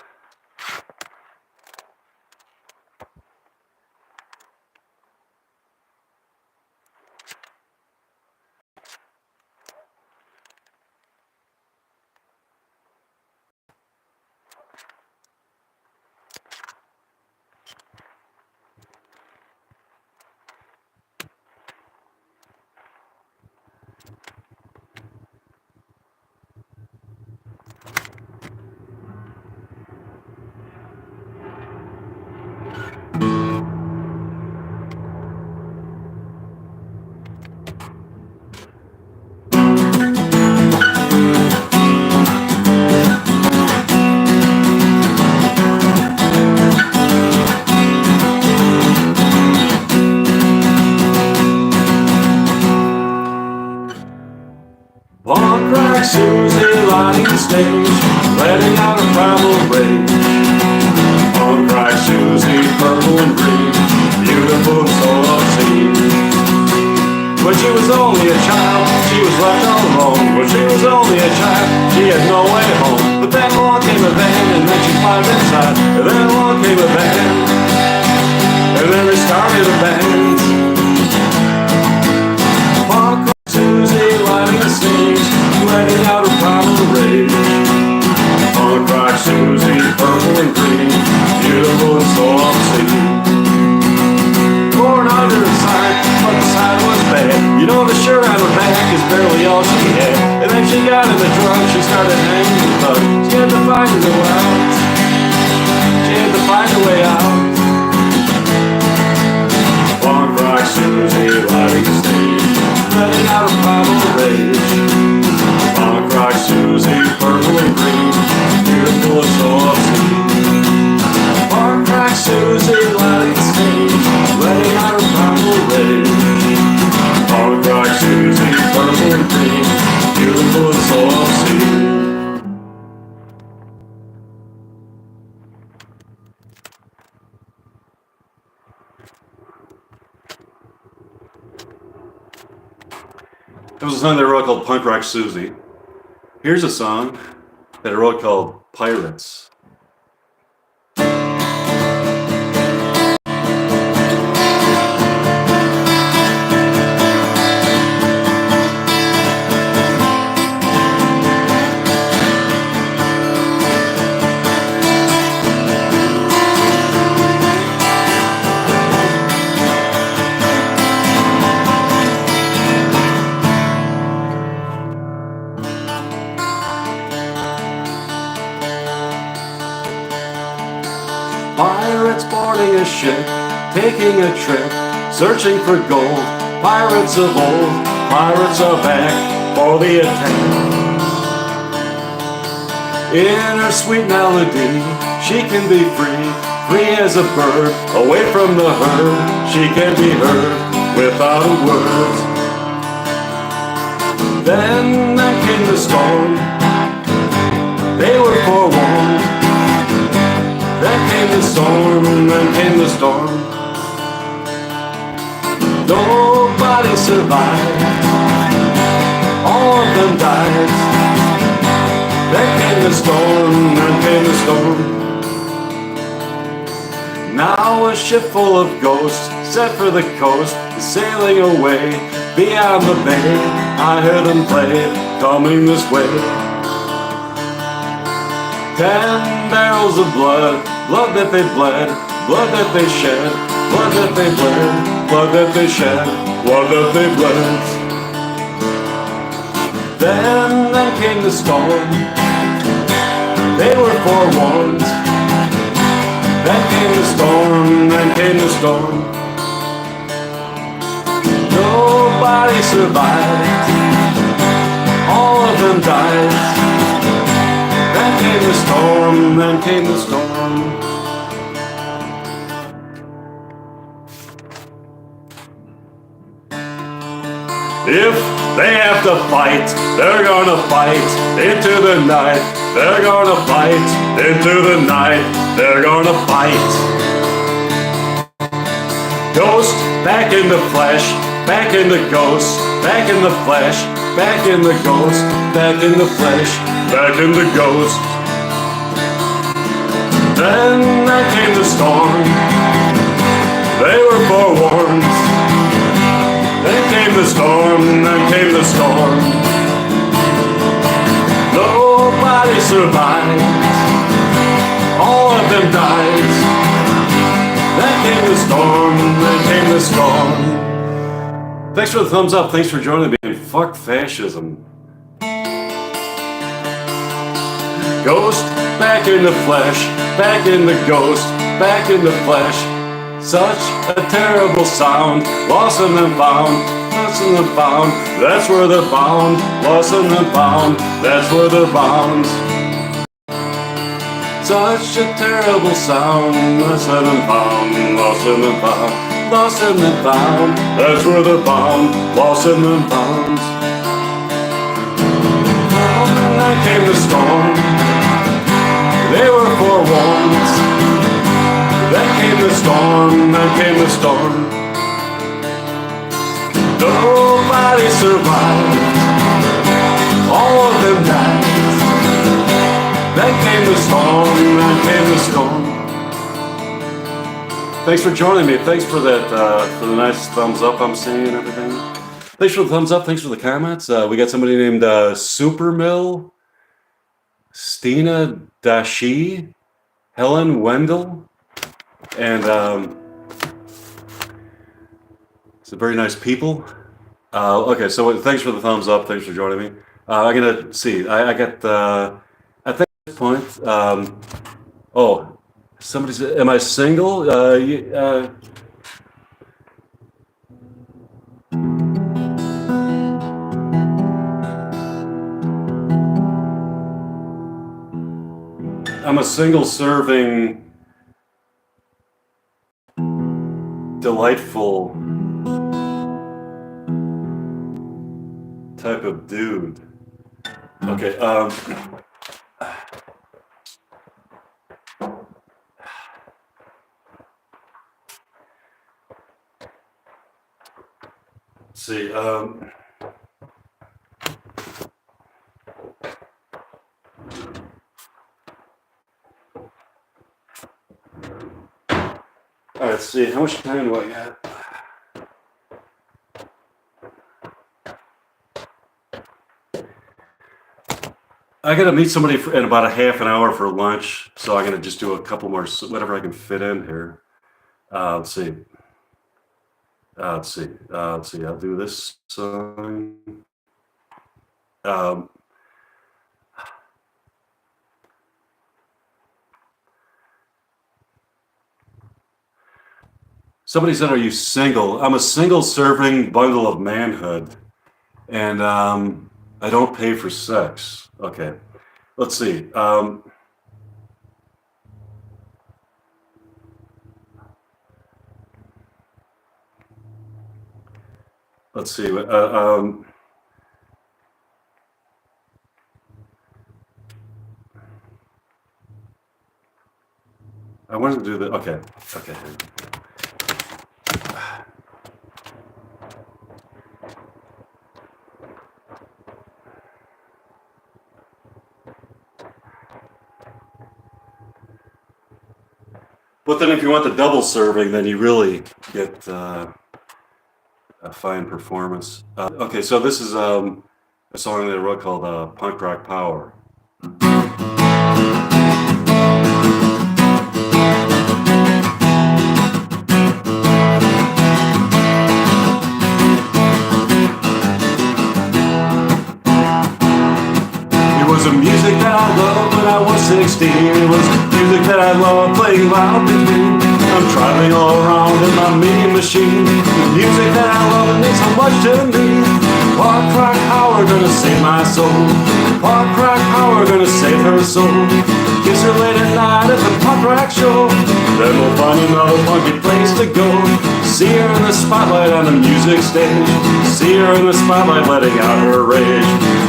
Punk rock Susie lining the stage, letting out a primal rage. Punk rock Susie, purple and green, beautiful so obscene. When she was only a child, she was left all alone. When she was only a child, she had no way home. But then along came a van, and then she climbed inside. And then along came a van, and then they started a band. Punk rock Susie lining the stage, letting out a primal rage. Punk rock Susie, purple and green, beautiful and so obscene. Born under a sign, but the sign was bad. You know the shirt on her back is barely all she had. And then she got in the trunk, she started hanging the bug. She had to find her way out. She had to find her way out. Punk rock Susie lighting the stage, letting out a primal rage. Punk rock Susie, purple and green, beautiful and so obscene. Punk rock Susie lighting the stage, letting out a primal rage. Punk rock Susie, purple and green, beautiful and so obscene. There was a song that I wrote called Punk Rock Susie. Here's a song that I wrote called Pirates. Pirates boarding a ship, taking a trip, searching for gold. Pirates of old, pirates are back for the attack. In her sweet melody, she can be free, free as a bird, away from the herd. She can be heard without a word. Then came the storm, they were forewarned. Then the storm, then came the storm. Nobody survived. All of them died. Then came the storm, then came the storm. Now a ship full of ghosts, set for the coast, is sailing away. Beyond the bay, I heard them play, coming this way. 10 barrels of blood, blood that they bled, blood that they shed, blood that they bled, blood that they shed, blood that they bled. Then came the storm. They were forewarned. Then came the storm, then came the storm. Nobody survived. All of them died. Then came the storm, then came the storm. If they have to fight, they're gonna fight into the night. They're gonna fight into the night. They're gonna fight. Ghost back in the flesh, back in the ghost, back in the flesh, back in the ghost, back in the flesh, back in the ghost. Then came the storm. They were forewarned. Then came the storm, then came the storm. Nobody survived. All of them died. Then came the storm, then came the storm. Thanks for the thumbs up. Thanks for joining me. And fuck fascism. Ghost, back in the flesh, back in the ghost, back in the flesh. Such a terrible sound, lost and then found, lost and then found, that's where they're bound, lost and then found, that's where they're bound. Such a terrible sound, lost and then found, lost and then found, lost and then found, that's where they're bound, lost and then found. And then came the storm, they were forewarned. Then came the storm, then came the storm. Nobody survived. All of them died. Then came the storm, then came the storm. Thanks for joining me. Thanks for that, for the nice thumbs up I'm seeing and everything. Thanks for the thumbs up. Thanks for the comments. We got somebody named Supermill, Stina Dashi, Helen Wendell. And some very nice people. Okay, so thanks for the thumbs up. Thanks for joining me. I'm gonna see. I got. I think at this point. Oh, somebody said, "Am I single?" I'm a single serving. Delightful type of dude. Okay, let's see, all right, let's see, how much time do I got? I gotta meet somebody in about a half an hour for lunch, so I'm gonna just do a couple more, whatever I can fit in here. Let's see. Let's see. Let's see. I'll do this song. Somebody said, "Are you single?" I'm a single-serving bundle of manhood, and I don't pay for sex. Okay, let's see. Let's see. I want trying to do the, okay. But then if you want the double serving, then you really get a fine performance. Okay, so this is a song that I wrote called Punk Rock Power. It was the music that I loved when I was 16. It was music that I loved playing loud with me. I'm traveling all around in my mini machine. The music that I love, it means so much to me. Punk rock power gonna save my soul. Punk rock power gonna save her soul. Kiss her late at night at the punk rock show. Then we'll find another funky place to go. See her in the spotlight on the music stage. See her in the spotlight letting out her rage.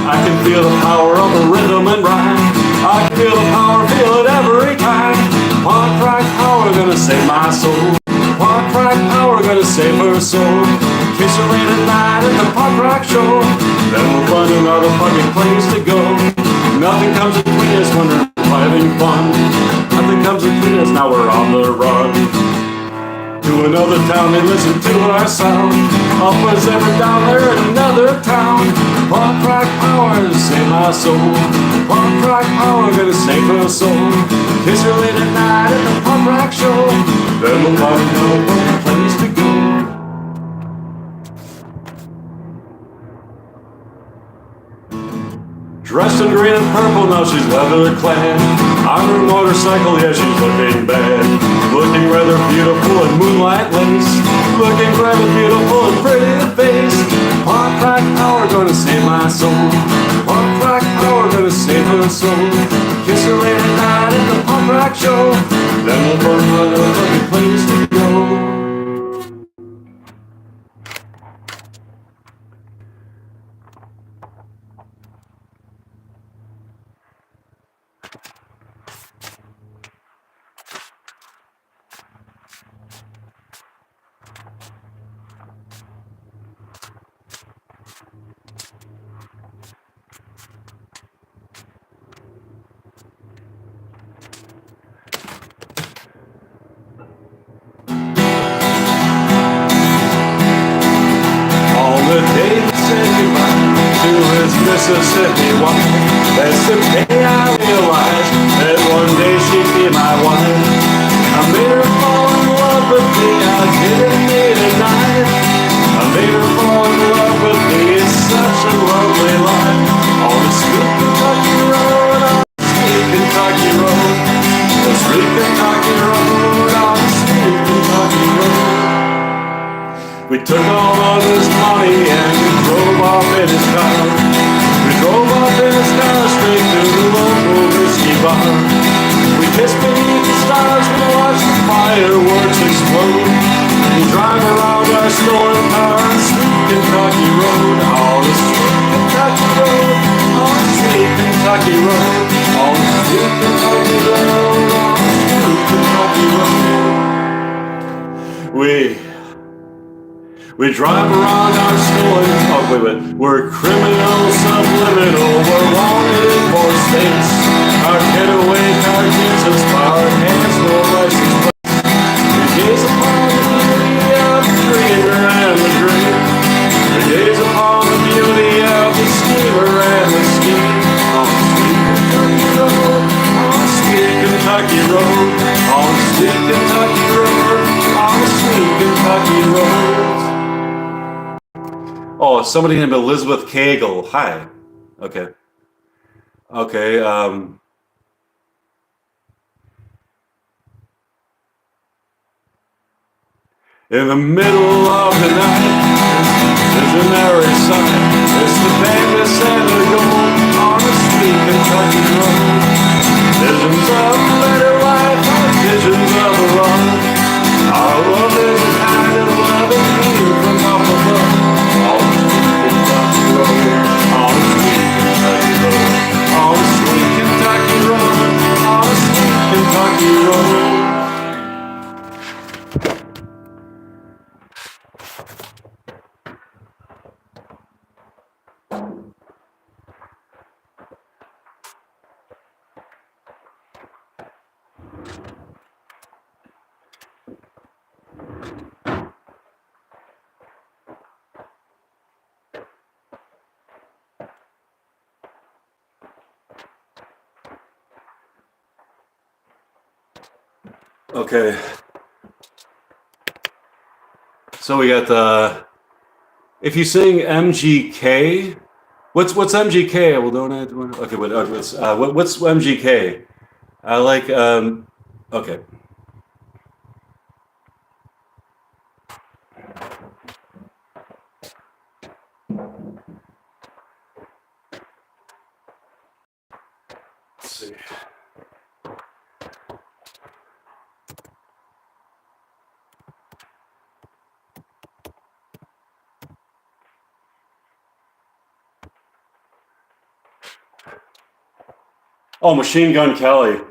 I can feel the power of the rhythm and rhyme. I can feel the power, feel it every time. Punk rock power gonna save my soul. Punk rock power gonna save her soul. Kiss her late at night at the punk rock show. Then we'll find another fucking place to go. Nothing comes between us when we're having fun. Nothing comes between us, now we're on the run. To another town and listen to our sound. Up was ever down there in another town. Punk rock power to save my soul. Punk rock power gonna save her soul. Kiss her late at night at the punk rock show. Then we'll find another place to go. Dressed in green and purple, now she's leather clad. On her motorcycle, yeah, she's looking bad. Looking rather beautiful in moonlight lace. Looking rather beautiful and pretty in face. Punk rock power gonna save my soul. Punk rock power gonna save her soul. Kiss her late at night at the punk rock show. Then we'll find another fucking place to go. Mississippi woman. That's the day I realized that one day she'd be my wife. I made her fall in love with me, I didn't need a knife. I made her fall in love with me, it's such a lovely life. On the sweet Kentucky road, on the sweet Kentucky road. The sweet Kentucky road, on the sweet Kentucky road. We took all of his money and we drove off in his car. We drove off in his car straight to the local whiskey bar. We kissed beneath the stars, we watched the fireworks explode. We drive around our stolen car on sweet Kentucky road. On the sweet Kentucky road, on the sweet Kentucky road. On the sweet Kentucky road, on the sweet Kentucky road. We drive around our stolen, we're criminals subliminal, we're wanted in 4 states. Our getaway car gives us power, hands no license plate. We gaze upon the beauty of the dreamer and the dream. We gaze upon the beauty of the schemer and the scheme. On the sweet Kentucky road, on the sweet Kentucky road, on the sweet Kentucky road, on the sweet Kentucky road. Oh, somebody named Elizabeth Cagle. Hi. Okay. In the middle of the night, visionary sun. It's the famous Santa gold on the sweet Kentucky road. Visions of a better life, visions of a love. Our love is a kind of love that came from up above. On the sweet Kentucky road, on the sweet Kentucky road, on the sweet Kentucky road, on the sweet Kentucky road. Okay. So we got if you sing MGK, what's MGK? I will donate. Okay, what's MGK? I like okay. Let's see. Oh, Machine Gun Kelly.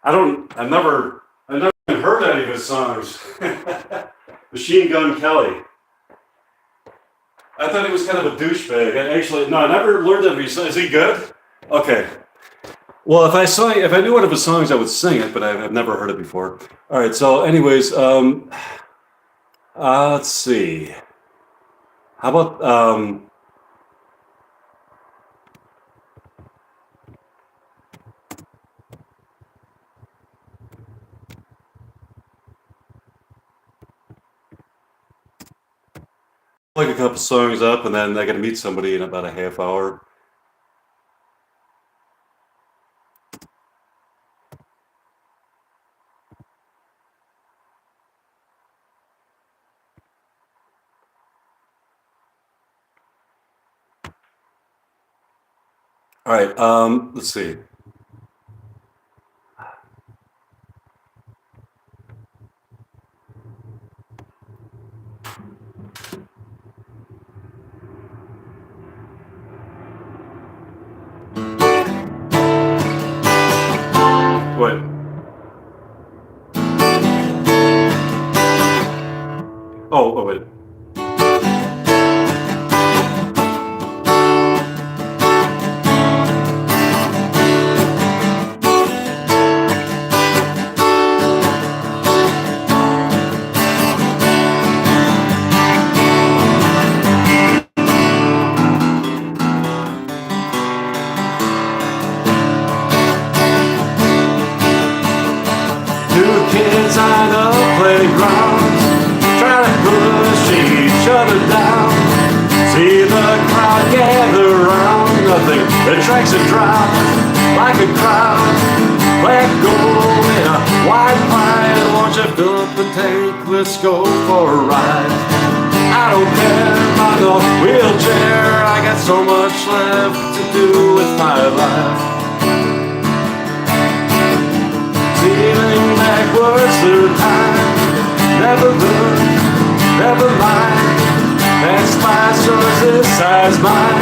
I've never even heard any of his songs. Machine Gun Kelly. I thought he was kind of a douchebag. Actually, no, I never learned that. Is he good? Okay. Well, if I knew one of his songs, I would sing it, but I've never heard it before. All right. So, anyways, let's see. How about like a couple songs up, and then I got to meet somebody in about a half hour. All right. Let's see. What? Oh, wait. Two kids on the playground, trying to push each other down. See the crowd gather round, nothing attracts a drop like a crowd. Let go in a white line, won't you fill up the tank, let's go for a ride. I don't care about no wheelchair, I got so much left to do with my life. Feeling backwards through time, never look, never mind. That's my choice, this side's mine.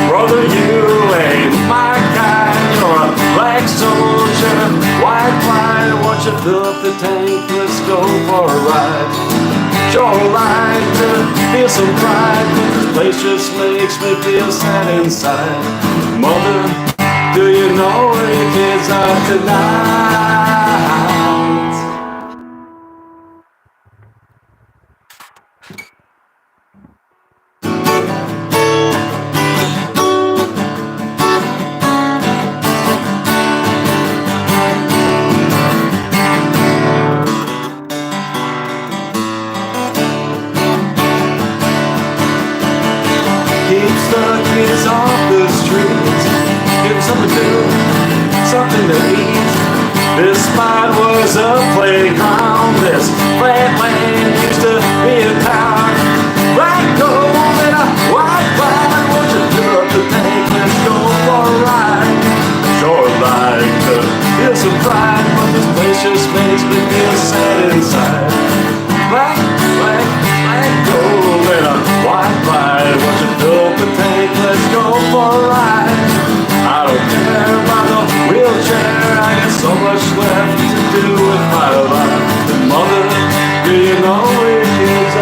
Brother, you ain't my kind. You're a black soldier, white flag. Won't you fill up the tank, let's go for a ride. Sure like to feel some pride, but this place just makes me feel sad inside. Mother, do you know where your kids are tonight? Keeps the kids off the streets, give them something to do, something to eat. This spot was a playground, this flat land used to be a town. Black gold and a white flag, won't you fill up the tank, let's go for a ride. Sure like to feel some pride, but this place just makes me feel sad inside. Black gold and a white flag, won't you fill up the tank, let's go for a ride. I don't care about no wheelchair, I got so much left to do with my life. Mother, do you know where your kids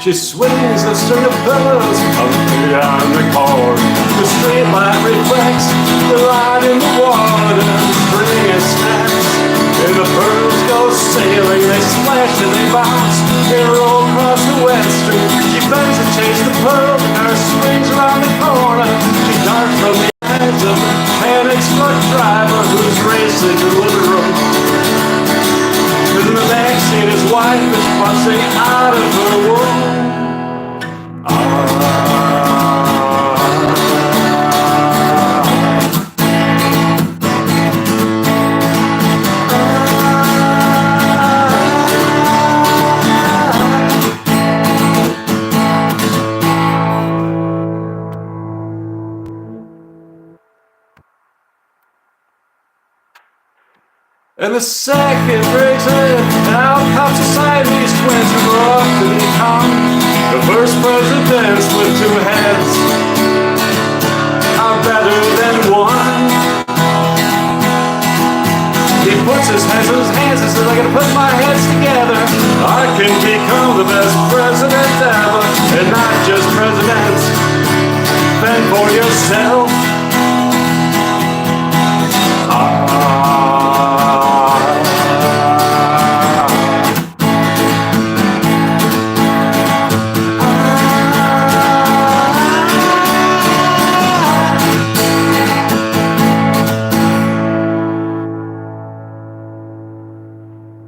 She swings a string of pearls on the cord. The streetlight reflects the light in the water. The string is snaps, and the pearls go sailing. They splash and they bounce, they roll across the wet street. She bends to chase the pearl, the car swings around the corner. She darts from the eyes of the panic-struck driver who's racing to the room. In the backseat, his wife is fussing out of her womb. And the second breaks in, out comes the Siamese twins who grow up to become the first presidents with two heads are better than one. He puts his hands in his hands and says, I gotta put my heads together. I can become the best president ever, and not just presidents. Fend for yourself.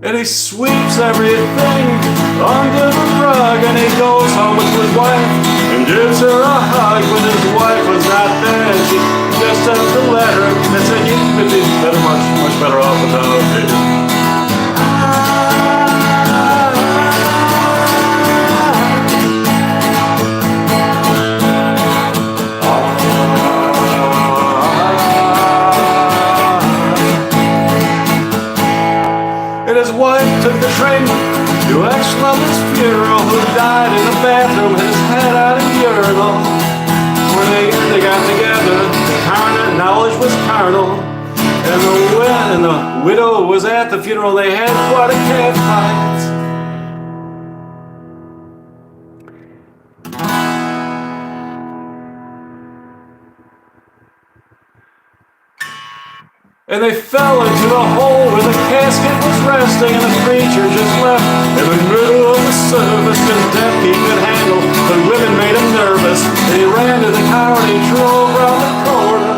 And he sweeps everything under the rug, and he goes home with his wife and gives her a hug. But his wife was not there. She just sent the letter and said, you could be better, much better off without me. And his wife took the train to ex-lover's funeral, who died in the bathroom, his head out of urinal. When they got together, the carnal knowledge was carnal, and the widow was at the funeral. They had quite a cat fight. And they fell into the hole where the casket was resting, and the preacher just left in the middle of the service, because death he could handle, but women made him nervous. And he ran to the car and he drove around the corner.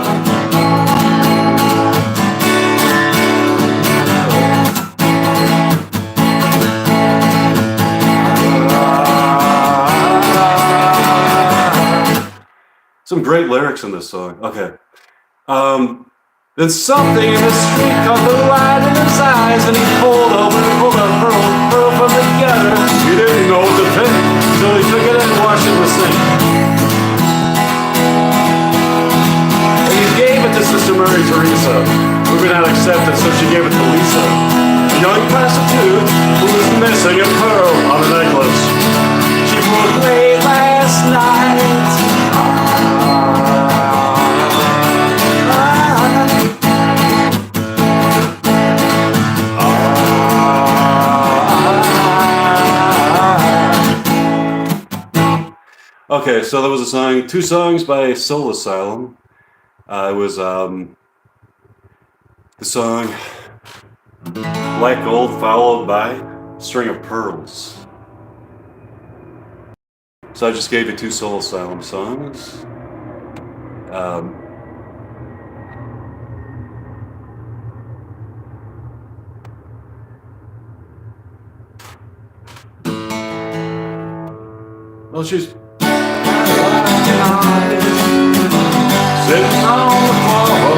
Some great lyrics in this song. Okay. Then something in the street caught the light in his eyes, and he pulled over and pulled a pearl from the gutter. He didn't know what to think, so he took it and washed it in the sink. And he gave it to Sister Mary Teresa, who could not accept it, so she gave it to Lisa, a young prostitute who was missing a pearl on a necklace. She put late last night. Okay, so there was a song, two songs by Soul Asylum. It was the song Like Gold followed by String of Pearls. So I just gave you two Soul Asylum songs. Well, she's sitting on the floor,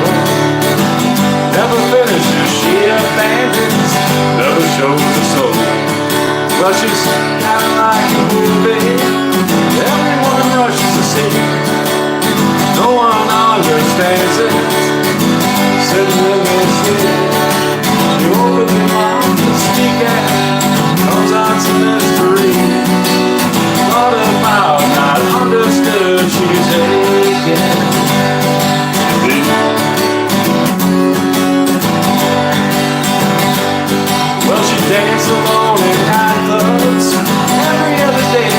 never finishes, she abandons, never shows her soul. Well, she's kinda like a movie everyone rushes to see. No one understands it, sitting in their seat. You open your mouth to speak at, comes out some mystery. Thought about, not understood, she's taken. Well, she danced alone in nightclubs every other day.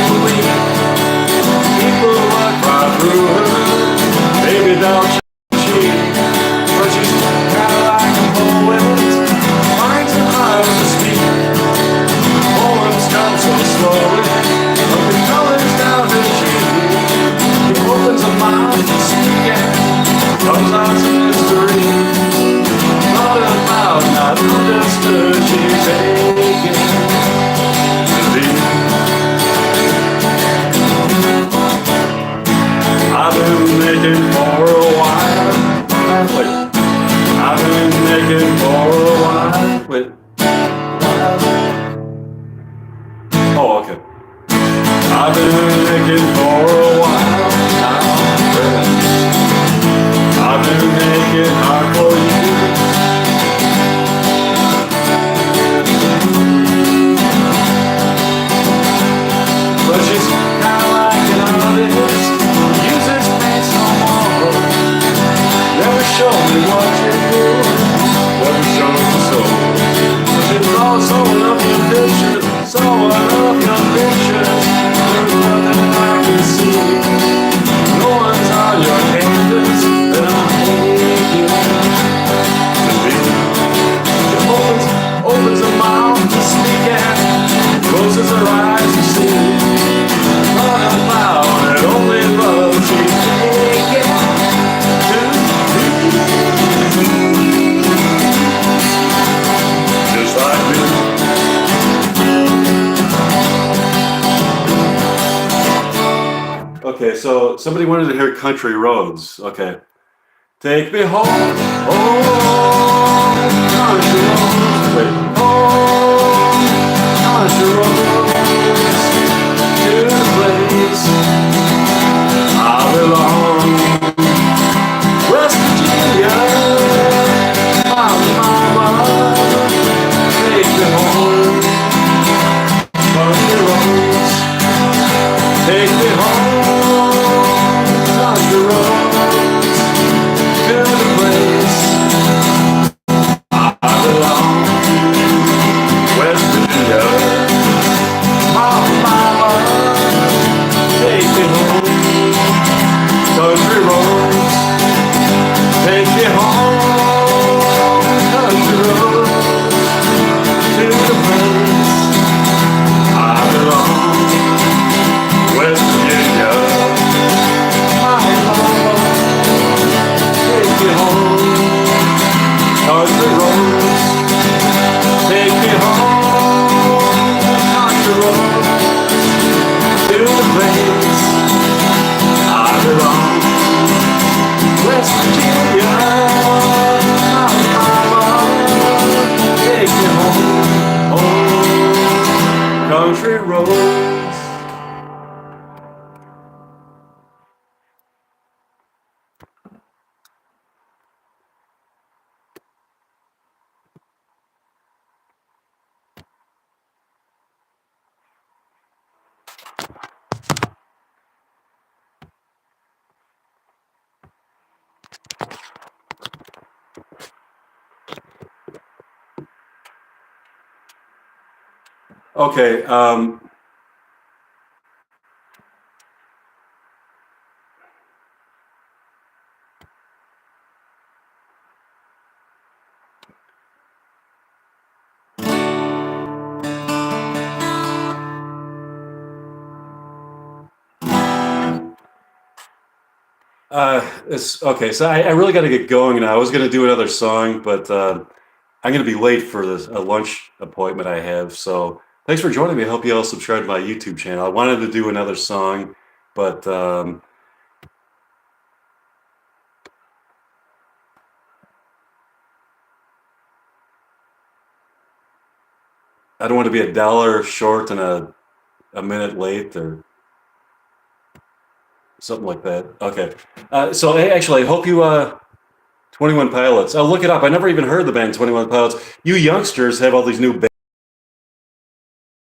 Oh, okay. I've been naked for a while now. I've been naked hard for you. But she's kinda like an artist, uses paints no more. Never show me what you do, never show me so. But she's all sewing up your pictures, sewing up your pictures. There's nothing I can see. No one's on your canvas that I'm taking to be. She opens her mouth to speak and closes her eyes to see. Running loud and only love she's taking to be. Just like me. Okay, so somebody wanted to hear Country Roads. Okay. Take me home, home, country roads. Wait, home, country roads, to the place I belong. West Virginia, my mama, take me home, country roads, take me home, country roads, to the place I belong. West Virginia, my mama, take me home, country roads, take me home, country roads, to the place I belong. West Virginia, my mama, take me home, country roads, take me home, country roads, to the place I belong. West Virginia, my mama, take me home, country roads. Okay, it's okay. So I really got to get going now. I was going to do another song, but I'm going to be late for this a lunch appointment I have. So thanks for joining me. I hope you all subscribe to my YouTube channel. I wanted to do another song, but I don't want to be $1 short and a minute late or something like that. Okay. So hey, actually, I hope you 21 Pilots. I'll look it up. I never even heard the band 21 Pilots. You youngsters have all these new bands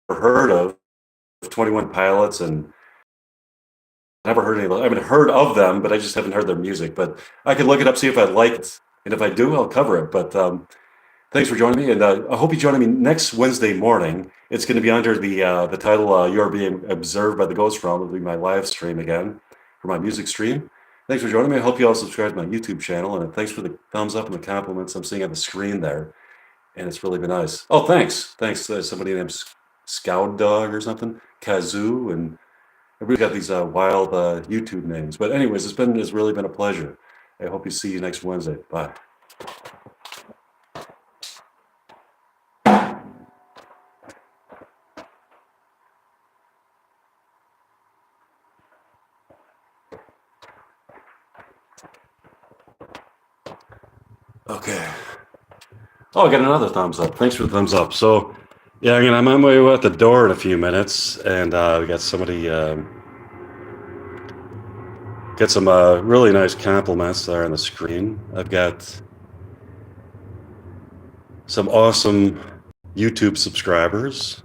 I've heard of 21 Pilots, and never heard any of them. I haven't heard of them, but I just haven't heard their music. But I could look it up, see if I like it, and if I do, I'll cover it. But thanks for joining me, and I hope you join me next Wednesday morning. It's going to be under the title "You're Being Observed by the Ghost Realm." It'll be my live stream again for my music stream. Thanks for joining me. I hope you all subscribe to my YouTube channel, and thanks for the thumbs up and the compliments I'm seeing on the screen there. And it's really been nice. Oh, thanks to somebody named Scout Dog or something, Kazoo, and everybody got these wild YouTube names. But anyways, it's really been a pleasure. I hope you see you next Wednesday. Bye. Okay. Oh, I got another thumbs up. Thanks for the thumbs up. So Yeah, again, I'm on my way out the door in a few minutes, and we got somebody get some really nice compliments there on the screen. I've got some awesome YouTube subscribers,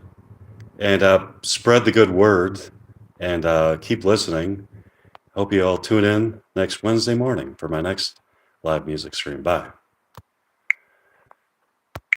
and spread the good word, and keep listening. Hope you all tune in next Wednesday morning for my next live music stream. Bye.